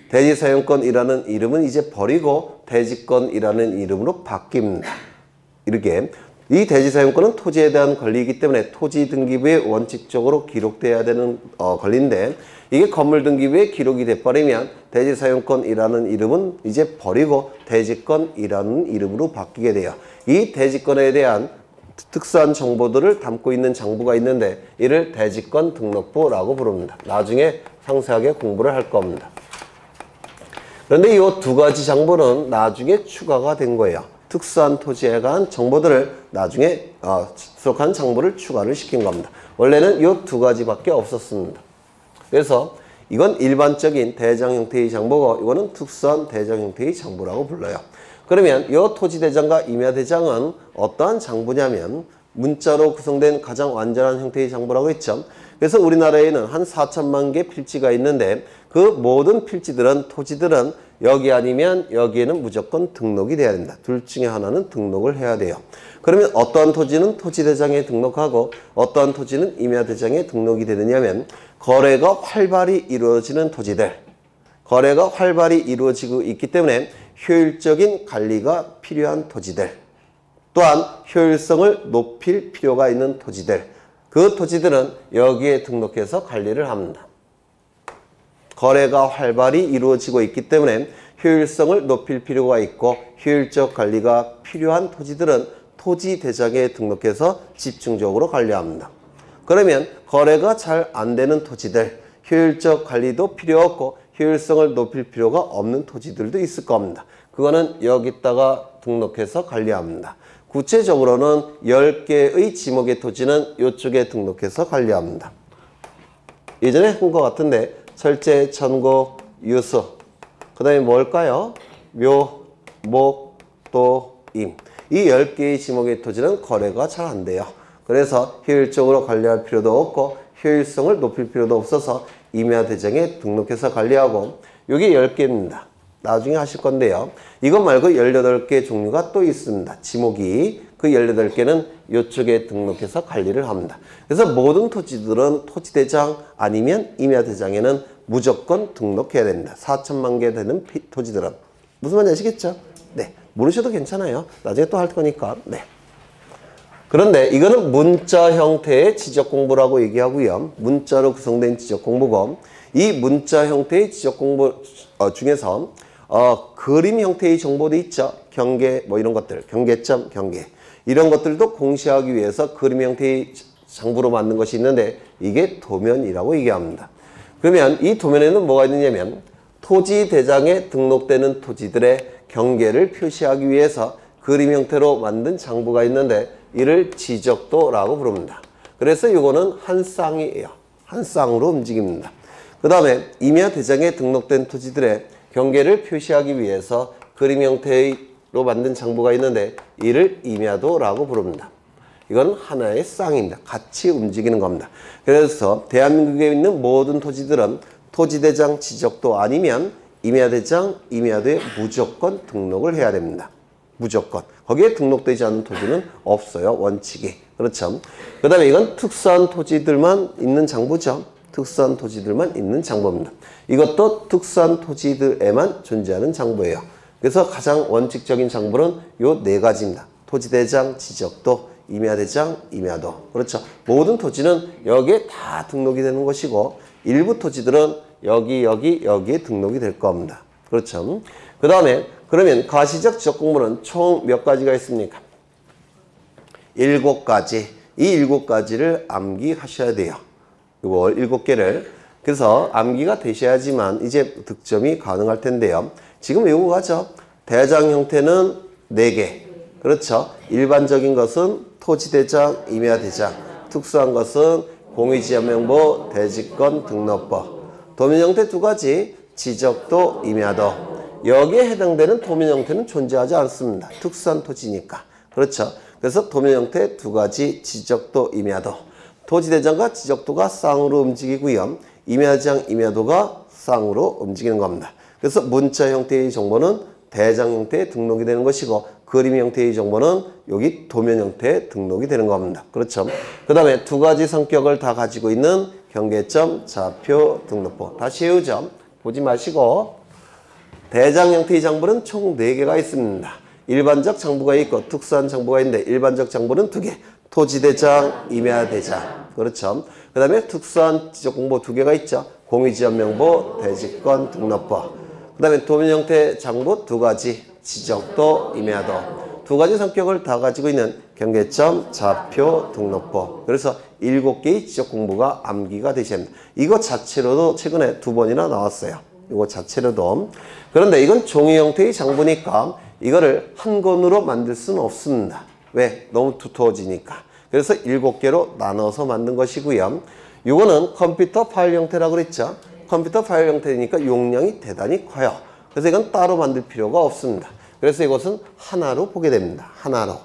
대지 사용권이라는 이름은 이제 버리고 대지권이라는 이름으로 바뀝니다. 이렇게 이 대지 사용권은 토지에 대한 권리이기 때문에 토지 등기부에 원칙적으로 기록돼야 되는 권리인데 이게 건물 등기부에 기록이 돼버리면 대지 사용권이라는 이름은 이제 버리고 대지권이라는 이름으로 바뀌게 돼요. 이 대지권에 대한 특수한 정보들을 담고 있는 장부가 있는데 이를 대지권 등록부라고 부릅니다. 나중에 상세하게 공부를 할 겁니다. 그런데 이 두 가지 장부는 나중에 추가가 된 거예요. 특수한 토지에 관한 정보들을 나중에 수록한 장부를 추가를 시킨 겁니다. 원래는 이 두 가지밖에 없었습니다. 그래서 이건 일반적인 대장 형태의 장부고 이거는 특수한 대장 형태의 장부라고 불러요. 그러면 이 토지대장과 임야대장은 어떠한 장부냐면 문자로 구성된 가장 완전한 형태의 장부라고 했죠. 그래서 우리나라에는 한 4천만 개 필지가 있는데 그 모든 필지들은 토지들은 여기 아니면 여기에는 무조건 등록이 돼야 된다. 둘 중에 하나는 등록을 해야 돼요. 그러면 어떠한 토지는 토지대장에 등록하고 어떠한 토지는 임야대장에 등록이 되느냐면 거래가 활발히 이루어지는 토지들, 거래가 활발히 이루어지고 있기 때문에 효율적인 관리가 필요한 토지들, 또한 효율성을 높일 필요가 있는 토지들, 그 토지들은 여기에 등록해서 관리를 합니다. 거래가 활발히 이루어지고 있기 때문에 효율성을 높일 필요가 있고 효율적 관리가 필요한 토지들은 토지대장에 등록해서 집중적으로 관리합니다. 그러면 거래가 잘 안 되는 토지들, 효율적 관리도 필요 없고 효율성을 높일 필요가 없는 토지들도 있을 겁니다. 그거는 여기다가 등록해서 관리합니다. 구체적으로는 10개의 지목의 토지는 이쪽에 등록해서 관리합니다. 예전에 한 것 같은데 철제, 천고, 유수, 그 다음에 뭘까요? 묘, 목, 도, 임. 이 10개의 지목의 토지는 거래가 잘 안 돼요. 그래서 효율적으로 관리할 필요도 없고 효율성을 높일 필요도 없어서 임야대장에 등록해서 관리하고 이게 10개입니다. 나중에 하실 건데요. 이것 말고 18개 종류가 또 있습니다. 지목이 그 18개는 이쪽에 등록해서 관리를 합니다. 그래서 모든 토지들은 토지대장 아니면 임야대장에는 무조건 등록해야 됩니다. 4천만 개 되는 토지들은. 무슨 말인지 아시겠죠? 네. 모르셔도 괜찮아요. 나중에 또 할 거니까. 네. 그런데 이거는 문자 형태의 지적 공부라고 얘기하고요. 문자로 구성된 지적 공부고 이 문자 형태의 지적 공부 중에서 그림 형태의 정보도 있죠. 경계 뭐 이런 것들, 경계점, 경계 이런 것들도 공시하기 위해서 그림 형태의 장부로 만든 것이 있는데 이게 도면이라고 얘기합니다. 그러면 이 도면에는 뭐가 있느냐면 토지 대장에 등록되는 토지들의 경계를 표시하기 위해서 그림 형태로 만든 장부가 있는데 이를 지적도라고 부릅니다. 그래서 이거는 한 쌍이에요. 한 쌍으로 움직입니다. 그 다음에 임야 대장에 등록된 토지들의 경계를 표시하기 위해서 그림 형태로 만든 장부가 있는데 이를 임야도라고 부릅니다. 이건 하나의 쌍입니다. 같이 움직이는 겁니다. 그래서 대한민국에 있는 모든 토지들은 토지대장 지적도 아니면 임야대장, 임야도에 무조건 등록을 해야 됩니다. 무조건. 거기에 등록되지 않은 토지는 없어요. 원칙이. 그렇죠. 그 다음에 이건 특수한 토지들만 있는 장부죠. 특수한 토지들만 있는 장부입니다. 이것도 특수한 토지들에만 존재하는 장부예요. 그래서 가장 원칙적인 장부는 요 네 가지입니다. 토지대장, 지적도, 임야대장, 임야도. 그렇죠. 모든 토지는 여기에 다 등록이 되는 것이고 일부 토지들은 여기에 등록이 될 겁니다. 그렇죠. 그 다음에 그러면 가시적 지적공부는 총 몇 가지가 있습니까? 7가지. 이 7가지를 암기하셔야 돼요. 이걸 7개를. 그래서 암기가 되셔야지만 이제 득점이 가능할 텐데요. 지금 외우고 가죠. 대장 형태는 4개. 그렇죠. 일반적인 것은 토지대장, 임야대장. 특수한 것은 공유지역명부, 대지권, 등록법. 도면 형태 2가지, 지적도, 임야도. 여기에 해당되는 도면 형태는 존재하지 않습니다. 특수한 토지니까. 그렇죠. 그래서 도면 형태 2가지, 지적도, 임야도. 토지대장과 지적도가 쌍으로 움직이고요. 임야대장, 임야도가 쌍으로 움직이는 겁니다. 그래서 문자 형태의 정보는 대장 형태에 등록이 되는 것이고 그림 형태의 정보는 여기 도면 형태에 등록이 되는 겁니다. 그렇죠. 그 다음에 2가지 성격을 다 가지고 있는 경계점, 좌표, 등록부. 다시 외우죠. 보지 마시고 대장 형태의 장부는 총 4개가 있습니다. 일반적 장부가 있고 특수한 장부가 있는데 일반적 장부는 2개. 토지대장, 임야대장. 그렇죠. 그 다음에 특수한 지적공부 2개가 있죠. 공유지역명부, 대지권, 등록법. 그 다음에 도면 형태 장부 2가지. 지적도, 임야도. 2가지 성격을 다 가지고 있는 경계점, 좌표, 등록법. 그래서 7개의 지적공부가 암기가 되셔야 합니다. 이거 자체로도 최근에 2번이나 나왔어요. 이거 자체로도. 그런데 이건 종이 형태의 장부니까 이거를 한 권으로 만들 수는 없습니다. 왜? 너무 두터워지니까. 그래서 7개로 나눠서 만든 것이고요. 이거는 컴퓨터 파일 형태라고 그랬죠. 컴퓨터 파일 형태니까 용량이 대단히 커요. 그래서 이건 따로 만들 필요가 없습니다. 그래서 이것은 하나로 보게 됩니다. 하나로.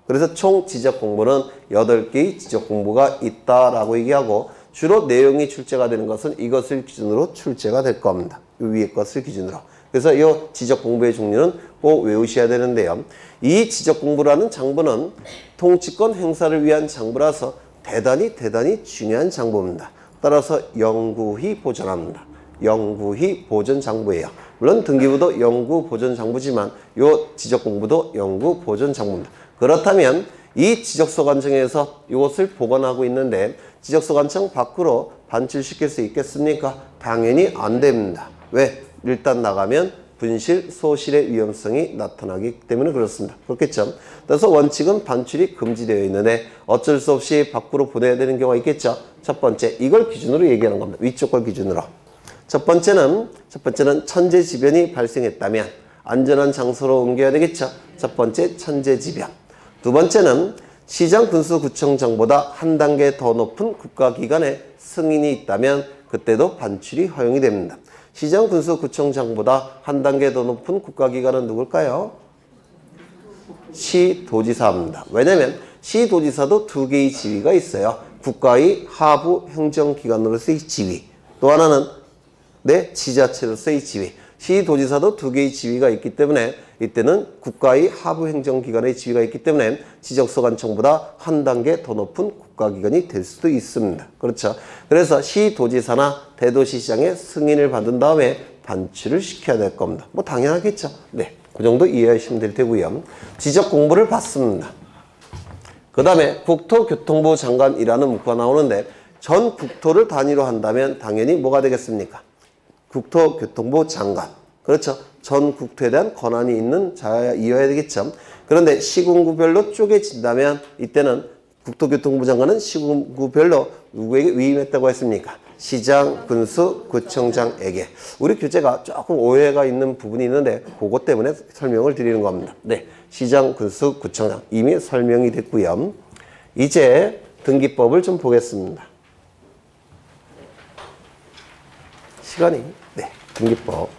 그래서 총 지적 공부는 8개의 지적 공부가 있다라고 얘기하고 주로 내용이 출제가 되는 것은 이것을 기준으로 출제가 될 겁니다. 이 위에 것을 기준으로. 그래서 이 지적 공부의 종류는 꼭 외우셔야 되는데요. 이 지적 공부라는 장부는 통치권 행사를 위한 장부라서 대단히 중요한 장부입니다. 따라서 영구히 보존합니다. 영구히 보존 장부예요. 물론 등기부도 영구 보존 장부지만 이 지적 공부도 영구 보존 장부입니다. 그렇다면 이 지적소 관청에서 이것을 보관하고 있는데 지적소 관청 밖으로 반출시킬 수 있겠습니까? 당연히 안 됩니다. 왜? 일단 나가면 분실, 소실의 위험성이 나타나기 때문에 그렇습니다. 그렇겠죠? 그래서 원칙은 반출이 금지되어 있는데 어쩔 수 없이 밖으로 보내야 되는 경우가 있겠죠? 첫 번째, 이걸 기준으로 얘기하는 겁니다. 위쪽 걸 기준으로. 첫 번째는 천재지변이 발생했다면 안전한 장소로 옮겨야 되겠죠? 첫 번째, 천재지변. 두 번째는 시장 군수구청장보다 한 단계 더 높은 국가기관의 승인이 있다면 그때도 반출이 허용이 됩니다. 시장 군수구청장보다 한 단계 더 높은 국가기관은 누굴까요? 시도지사입니다. 왜냐하면 시도지사도 2개의 지위가 있어요. 국가의 하부 행정기관으로서의 지위. 또 하나는 지자체로서의 지위. 시도지사도 2개의 지위가 있기 때문에 이때는 국가의 하부 행정기관의 지위가 있기 때문에 지적소관청보다 한 단계 더 높은 국가기관이 될 수도 있습니다. 그렇죠. 그래서 시도지사나 대도시장의 승인을 받은 다음에 반출을 시켜야 될 겁니다. 뭐 당연하겠죠. 네, 그 정도 이해하시면 될 테고요. 지적 공부를 받습니다. 그 다음에 국토교통부 장관이라는 문구가 나오는데 전 국토를 단위로 한다면 당연히 뭐가 되겠습니까? 국토교통부 장관. 그렇죠. 전 국토에 대한 권한이 있는 자이어야 되겠죠. 그런데 시군구별로 쪼개진다면 이때는 국토교통부 장관은 시군구별로 누구에게 위임했다고 했습니까? 시장, 군수, 구청장에게. 우리 교재가 조금 오해가 있는 부분이 있는데 그것 때문에 설명을 드리는 겁니다. 네, 시장, 군수, 구청장 이미 설명이 됐고요. 이제 등기법을 좀 보겠습니다. 시간이 등기법.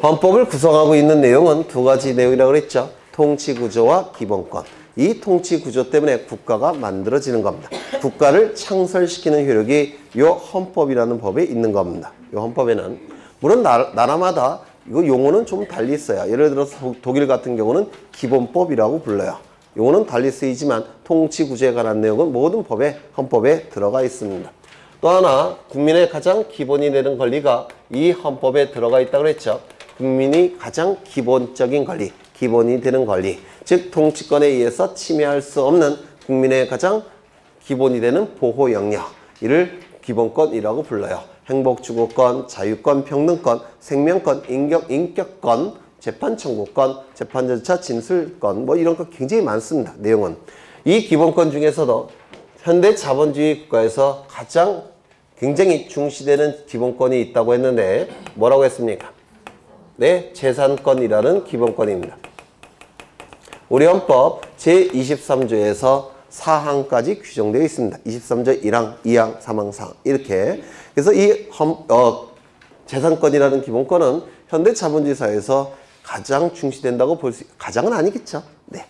헌법을 구성하고 있는 내용은 두 가지 내용이라고 그랬죠. 통치구조와 기본권. 이 통치구조 때문에 국가가 만들어지는 겁니다. 국가를 창설시키는 효력이 이 헌법이라는 법에 있는 겁니다. 이 헌법에는 물론 나라마다 이거 용어는 좀 달리 있어요. 예를 들어서 독일 같은 경우는 기본법이라고 불러요. 용어는 달리 쓰이지만 통치구조에 관한 내용은 모든 헌법에 들어가 있습니다. 또 하나 국민의 가장 기본이 되는 권리가 이 헌법에 들어가 있다고 그랬죠. 국민이 가장 기본적인 권리, 기본이 되는 권리, 즉 통치권에 의해서 침해할 수 없는 국민의 가장 기본이 되는 보호 영역, 이를 기본권이라고 불러요. 행복주거권, 자유권, 평등권, 생명권, 인격권, 재판 청구권, 재판 절차 진술권, 뭐 이런 거 굉장히 많습니다. 내용은. 이 기본권 중에서도 현대 자본주의 국가에서 가장 굉장히 중시되는 기본권이 있다고 했는데 뭐라고 했습니까? 네, 재산권이라는 기본권입니다. 우리 헌법 제23조에서 4항까지 규정되어 있습니다. 23조 1항, 2항, 3항, 4항 이렇게. 그래서 이 재산권이라는 기본권은 현대 자본주의 사회에서 가장 중시된다고 볼 수, 가장은 아니겠죠. 네.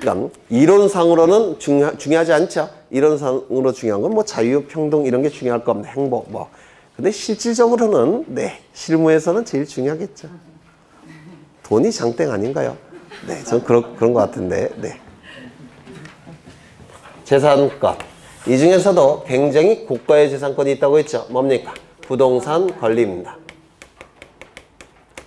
그러니까 이론상으로는 중요하지 않죠. 이론상으로 중요한 건 뭐 자유, 평등 이런 게 중요할 겁니다. 행복 뭐. 근데 실질적으로는 실무에서는 제일 중요하겠죠. 돈이 장땡 아닌가요? 네, 전 그런 것 같은데. 네. 재산권. 이 중에서도 굉장히 고가의 재산권이 있다고 했죠. 뭡니까? 부동산 권리입니다.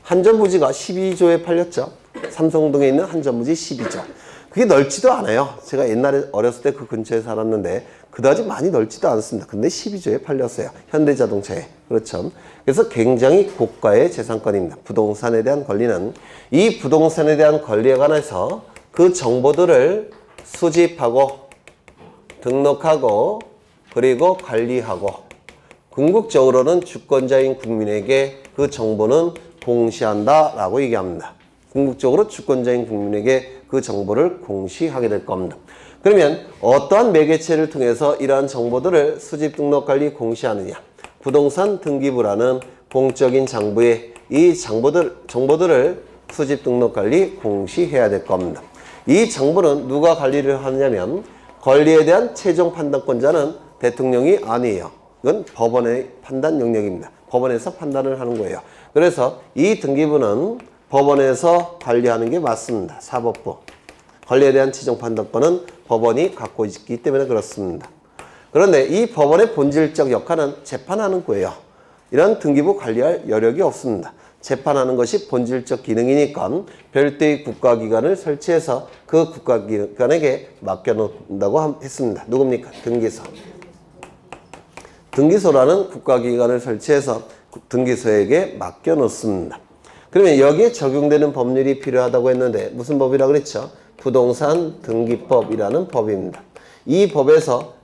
한전부지가 12조에 팔렸죠. 삼성동에 있는 한전부지 12조. 그게 넓지도 않아요. 제가 옛날에 어렸을 때 그 근처에 살았는데 그다지 많이 넓지도 않습니다. 근데 12조에 팔렸어요. 현대자동차에. 그렇죠. 그래서 굉장히 고가의 재산권입니다. 부동산에 대한 권리는 이 부동산에 대한 권리에 관해서 그 정보들을 수집하고 등록하고 그리고 관리하고 궁극적으로는 주권자인 국민에게 그 정보는 공시한다라고 얘기합니다. 궁극적으로 주권자인 국민에게 그 정보를 공시하게 될 겁니다. 그러면 어떠한 매개체를 통해서 이러한 정보들을 수집, 등록, 관리, 공시하느냐? 부동산 등기부라는 공적인 장부에 이 정보들을 수집, 등록, 관리, 공시해야 될 겁니다. 이 정보는 누가 관리를 하느냐면 권리에 대한 최종 판단권자는 대통령이 아니에요. 이건 법원의 판단 영역입니다. 법원에서 판단을 하는 거예요. 그래서 이 등기부는 법원에서 관리하는 게 맞습니다. 사법부. 권리에 대한 최종 판단권은 법원이 갖고 있기 때문에 그렇습니다. 그런데 이 법원의 본질적 역할은 재판하는 거예요. 이런 등기부 관리할 여력이 없습니다. 재판하는 것이 본질적 기능이니까 별도의 국가기관을 설치해서 그 국가기관에게 맡겨놓는다고 했습니다. 누굽니까? 등기소. 등기소라는 국가기관을 설치해서 등기소에게 맡겨놓습니다. 그러면 여기에 적용되는 법률이 필요하다고 했는데 무슨 법이라고 그랬죠? 부동산 등기법이라는 법입니다. 이 법에서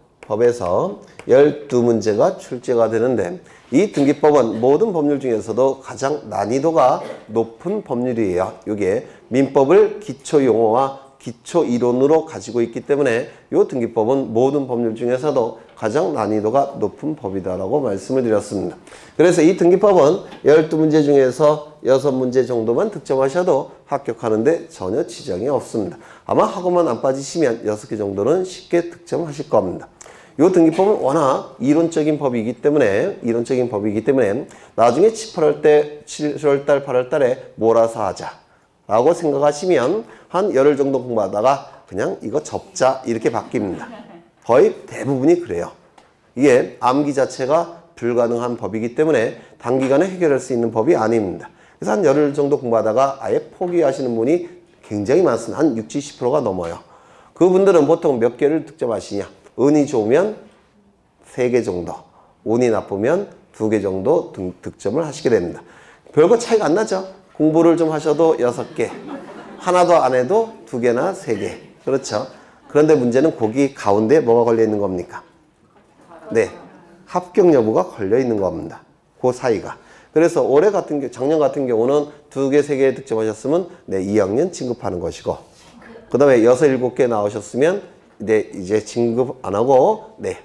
12문제가 출제가 되는데 이 등기법은 모든 법률 중에서도 가장 난이도가 높은 법률이에요. 이게 민법을 기초용어와 기초이론으로 가지고 있기 때문에 이 등기법은 모든 법률 중에서도 가장 난이도가 높은 법이다라고 말씀을 드렸습니다. 그래서 이 등기법은 12문제 중에서 6문제 정도만 득점하셔도 합격하는데 전혀 지장이 없습니다. 아마 학원만 안 빠지시면 6개 정도는 쉽게 득점하실 겁니다. 이 등기법은 워낙 이론적인 법이기 때문에 나중에 7월달, 8월달에 몰아서 하자라고 생각하시면 한 열흘 정도 공부하다가 그냥 이거 접자 이렇게 바뀝니다. 거의 대부분이 그래요. 이게 암기 자체가 불가능한 법이기 때문에 단기간에 해결할 수 있는 법이 아닙니다. 그래서 한 열흘 정도 공부하다가 아예 포기하시는 분이 굉장히 많습니다. 한 60, 70%가 넘어요. 그분들은 보통 몇 개를 득점하시냐? 운이 좋으면 3개 정도, 운이 나쁘면 2개 정도 득점을 하시게 됩니다. 별거 차이가 안 나죠? 공부를 좀 하셔도 6개, 하나도 안 해도 2개나 3개. 그렇죠? 그런데 문제는 거기 가운데 뭐가 걸려 있는 겁니까? 네, 합격 여부가 걸려 있는 겁니다. 그 사이가. 그래서 올해 같은 경우, 작년 같은 경우는 2개, 3개 득점하셨으면 네, 2학년 진급하는 것이고, 그 다음에 6, 7개 나오셨으면 네, 이제 진급 안 하고 네,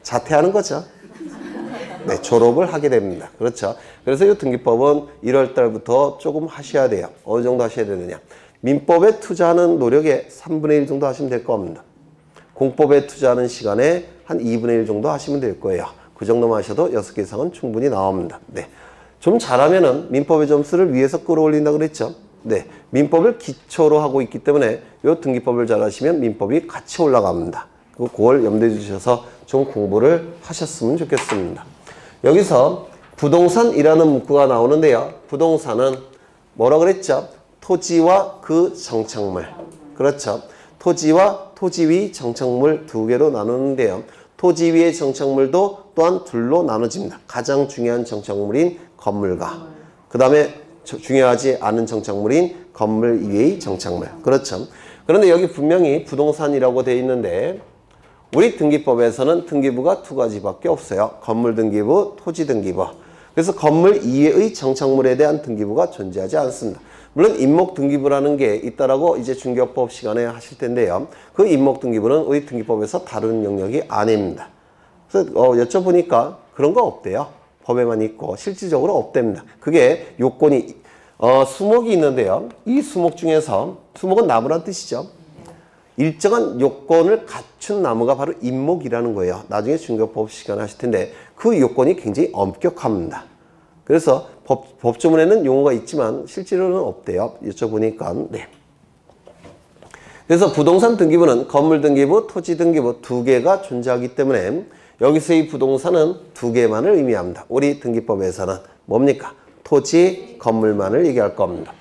자퇴하는 거죠. 네, 졸업을 하게 됩니다. 그렇죠. 그래서 이 등기법은 1월 달부터 조금 하셔야 돼요. 어느 정도 하셔야 되느냐. 민법에 투자하는 노력의 3분의 1 정도 하시면 될 겁니다. 공법에 투자하는 시간에 한 2분의 1 정도 하시면 될 거예요. 그 정도만 하셔도 6개 이상은 충분히 나옵니다. 네. 좀 잘하면은 민법의 점수를 위에서 끌어올린다 그랬죠. 네. 민법을 기초로 하고 있기 때문에 이 등기법을 잘 하시면 민법이 같이 올라갑니다. 그걸 염두에 두셔서 좀 공부를 하셨으면 좋겠습니다. 여기서 부동산이라는 문구가 나오는데요. 부동산은 뭐라 그랬죠? 토지와 그 정착물. 그렇죠. 토지와 토지 위 정착물 2개로 나누는데요. 토지 위의 정착물도 또한 둘로 나눠집니다. 가장 중요한 정착물인 건물과 그 다음에 중요하지 않은 정착물인 건물 이외의 정착물. 그렇죠. 그런데 여기 분명히 부동산이라고 되어 있는데 우리 등기법에서는 등기부가 2가지밖에 없어요. 건물 등기부, 토지 등기부. 그래서 건물 이외의 정착물에 대한 등기부가 존재하지 않습니다. 물론 임목 등기부라는 게 있다라고 이제 중개법 시간에 하실 텐데요. 그 임목 등기부는 우리 등기법에서 다루는 영역이 아닙니다. 그래서 여쭤보니까 그런 거 없대요. 법에만 있고 실질적으로 없답니다. 그게 요건이 수목이 있는데요. 이 수목 중에서 수목은 나무란 뜻이죠. 일정한 요건을 갖춘 나무가 바로 임목이라는 거예요. 나중에 중개법 시간에 하실 텐데 그 요건이 굉장히 엄격합니다. 그래서 법조문에는 용어가 있지만 실제로는 없대요. 여쭤보니까. 네. 그래서 부동산 등기부는 건물 등기부, 토지 등기부 2개가 존재하기 때문에 여기서 이 부동산은 2개만을 의미합니다. 우리 등기법에서는 뭡니까? 토지, 건물만을 얘기할 겁니다.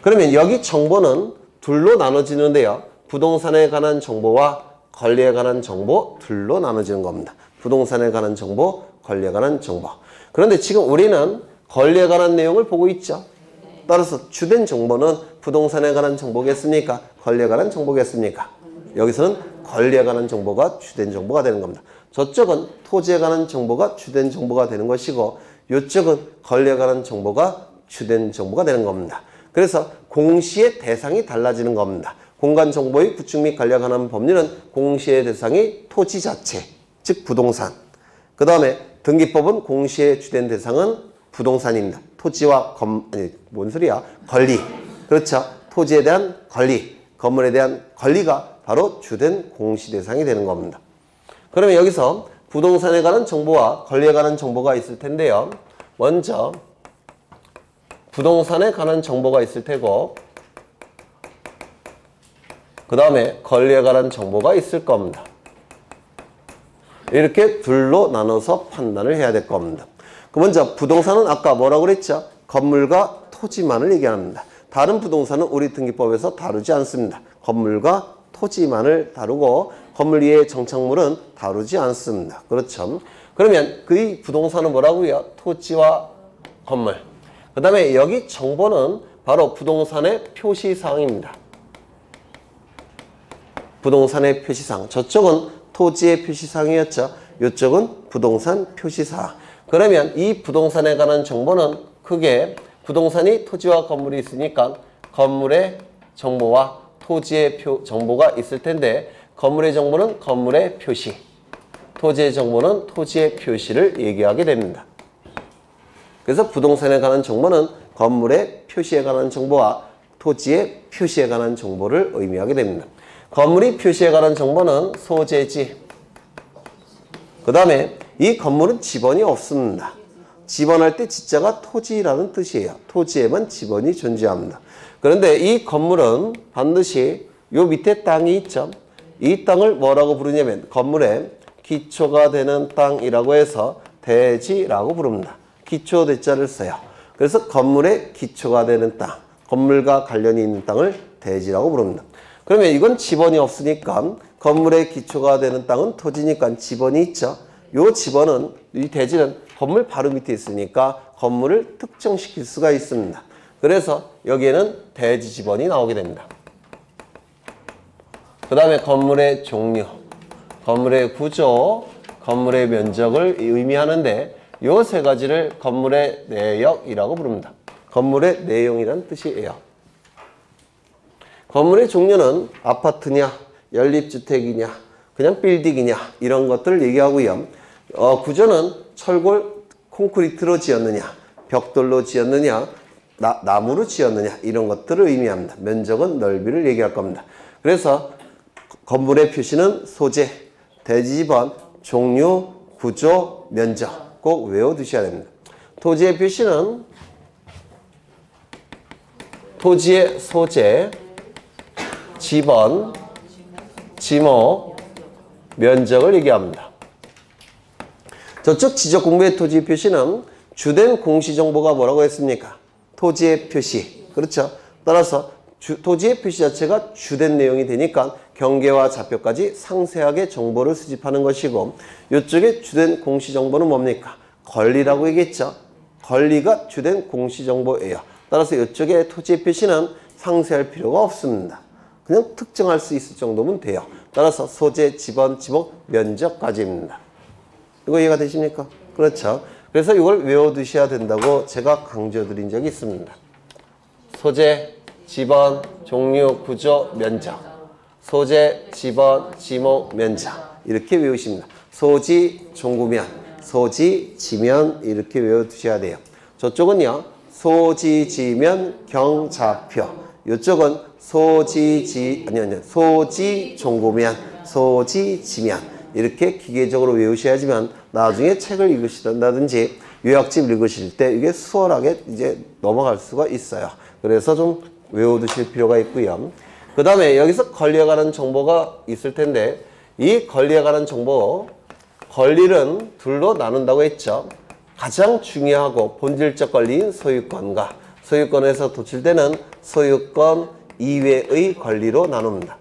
그러면 여기 정보는 둘로 나눠지는데요. 부동산에 관한 정보와 권리에 관한 정보 둘로 나눠지는 겁니다. 부동산에 관한 정보, 권리에 관한 정보. 그런데 지금 우리는 권리에 관한 내용을 보고 있죠. 따라서 주된 정보는 부동산에 관한 정보겠습니까? 권리에 관한 정보겠습니까? 여기서는 권리에 관한 정보가 주된 정보가 되는 겁니다. 저쪽은 토지에 관한 정보가 주된 정보가 되는 것이고 이쪽은 권리에 관한 정보가 주된 정보가 되는 겁니다. 그래서 공시의 대상이 달라지는 겁니다. 공간정보의 구축 및 관리에 관한 법률은 공시의 대상이 토지 자체, 즉 부동산. 그 다음에 등기법은 공시의 주된 대상은 부동산입니다. 토지와 뭔 소리야? 권리. 그렇죠. 토지에 대한 권리, 건물에 대한 권리가 바로 주된 공시 대상이 되는 겁니다. 그러면 여기서 부동산에 관한 정보와 권리에 관한 정보가 있을 텐데요. 먼저 부동산에 관한 정보가 있을 테고 그 다음에 권리에 관한 정보가 있을 겁니다. 이렇게 둘로 나눠서 판단을 해야 될 겁니다. 그 먼저 부동산은 아까 뭐라고 그랬죠? 건물과 토지만을 얘기합니다. 다른 부동산은 우리 등기법에서 다루지 않습니다. 건물과 토지만을 다루고 건물 이외의 정착물은 다루지 않습니다. 그렇죠? 그러면 그 부동산은 뭐라고요? 토지와 건물. 그 다음에 여기 정보는 바로 부동산의 표시사항입니다. 부동산의 표시사항. 저쪽은 토지의 표시사항이었죠. 이쪽은 부동산 표시사항. 그러면 이 부동산에 관한 정보는 크게 부동산이 토지와 건물이 있으니까 건물의 정보와 토지의 정보가 있을 텐데 건물의 정보는 건물의 표시, 토지의 정보는 토지의 표시를 얘기하게 됩니다. 그래서 부동산에 관한 정보는 건물의 표시에 관한 정보와 토지의 표시에 관한 정보를 의미하게 됩니다. 건물이 표시에 관한 정보는 소재지. 그 다음에 이 건물은 지번이 없습니다. 지번할 때 지자가 토지라는 뜻이에요. 토지에만 지번이 존재합니다. 그런데 이 건물은 반드시 요 밑에 땅이 있죠. 이 땅을 뭐라고 부르냐면 건물의 기초가 되는 땅이라고 해서 대지라고 부릅니다. 기초 대자를 써요. 그래서 건물의 기초가 되는 땅, 건물과 관련이 있는 땅을 대지라고 부릅니다. 그러면 이건 지번이 없으니까 건물의 기초가 되는 땅은 토지니까 지번이 있죠. 요 지번은, 이 대지는 건물 바로 밑에 있으니까 건물을 특정시킬 수가 있습니다. 그래서 여기에는 대지집원이 나오게 됩니다. 그 다음에 건물의 종류, 건물의 구조, 건물의 면적을 의미하는데 요 세 가지를 건물의 내역이라고 부릅니다. 건물의 내용이라는 뜻이에요. 건물의 종류는 아파트냐, 연립주택이냐, 그냥 빌딩이냐 이런 것들을 얘기하고요. 구조는 철골, 콘크리트로 지었느냐, 벽돌로 지었느냐, 나무로 지었느냐 이런 것들을 의미합니다. 면적은 넓이를 얘기할 겁니다. 그래서 건물의 표시는 소재, 대지집원, 종류, 구조, 면적 꼭 외워두셔야 됩니다. 토지의 표시는 토지의 소재, 지번, 지목, 면적을 얘기합니다. 저쪽 지적 공부의 토지 표시는 주된 공시정보가 뭐라고 했습니까? 토지의 표시. 그렇죠? 따라서 토지의 표시 자체가 주된 내용이 되니까 경계와 좌표까지 상세하게 정보를 수집하는 것이고 이쪽에 주된 공시정보는 뭡니까? 권리라고 얘기했죠. 권리가 주된 공시정보예요. 따라서 이쪽에 토지의 표시는 상세할 필요가 없습니다. 그냥 특정할 수 있을 정도면 돼요. 따라서 소재, 지번, 지목, 면적까지입니다. 이거 이해가 되십니까? 그렇죠. 그래서 이걸 외워두셔야 된다고 제가 강조드린 적이 있습니다. 소재, 지번, 종류, 구조, 면적. 소재, 지번, 지목, 면적. 이렇게 외우십니다. 소지, 종구면, 소지, 지면 이렇게 외워두셔야 돼요. 저쪽은요. 소지, 지면, 경좌표. 이쪽은 소지, 종구면, 소지, 지면. 이렇게 기계적으로 외우셔야지만 나중에 책을 읽으시든지 요약집 읽으실 때 이게 수월하게 이제 넘어갈 수가 있어요. 그래서 좀 외워두실 필요가 있고요. 그 다음에 여기서 권리에 관한 정보가 있을 텐데 이 권리에 관한 정보, 권리는 둘로 나눈다고 했죠. 가장 중요하고 본질적 권리인 소유권과 소유권에서 도출되는 소유권 이외의 권리로 나눕니다.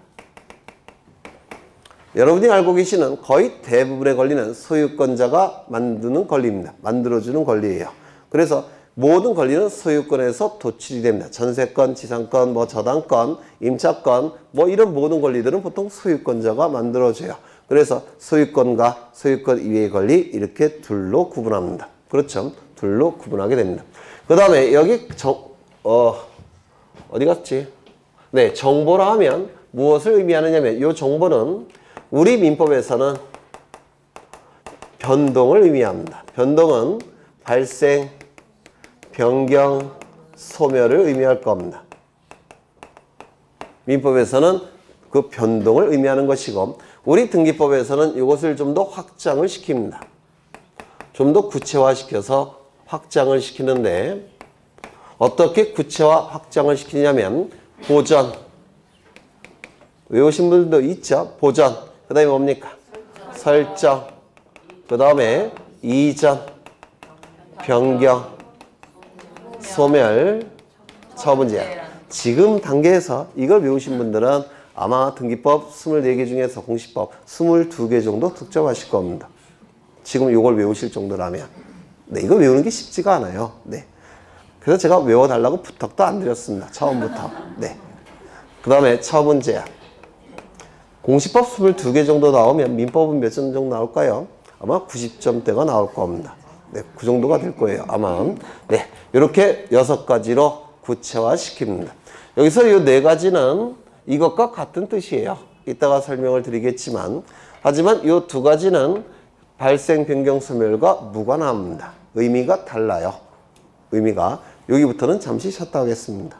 여러분이 알고 계시는 거의 대부분의 권리는 소유권자가 만드는 권리입니다. 만들어주는 권리예요. 그래서 모든 권리는 소유권에서 도출이 됩니다. 전세권, 지상권, 저당권, 임차권, 이런 모든 권리들은 보통 소유권자가 만들어줘요. 그래서 소유권과 소유권 이외의 권리 이렇게 둘로 구분합니다. 그렇죠? 둘로 구분하게 됩니다. 그 다음에 여기 어디 갔지? 네, 정보라 하면 무엇을 의미하느냐면 이 정보는 우리 민법에서는 변동을 의미합니다. 변동은 발생, 변경, 소멸을 의미할 겁니다. 민법에서는 그 변동을 의미하는 것이고 우리 등기법에서는 이것을 좀 더 확장을 시킵니다. 좀 더 구체화시켜서 확장을 시키는데 어떻게 구체화 확장을 시키냐면 보전, 외우신 분들도 있죠? 보전. 그 다음에 뭡니까? 설정. 그 다음에 이전, 변경, 소멸, 처분제한. 지금 단계에서 이걸 외우신 분들은 아마 등기법 24개 중에서 공시법 22개 정도 득점하실 겁니다. 지금 이걸 외우실 정도라면. 네, 이거 외우는 게 쉽지가 않아요. 네. 그래서 제가 외워달라고 부탁도 안 드렸습니다. 처음부터. 네. 그 다음에 처분제한. 공시법 22개 정도 나오면 민법은 몇 점 정도 나올까요? 아마 90점대가 나올 겁니다. 네, 그 정도가 될 거예요. 아마. 네, 이렇게 6가지로 구체화 시킵니다. 여기서 이 4가지는 이것과 같은 뜻이에요. 이따가 설명을 드리겠지만, 하지만 이 2가지는 발생, 변경, 소멸과 무관합니다. 의미가 달라요. 의미가. 여기부터는 잠시 쉬었다 하겠습니다.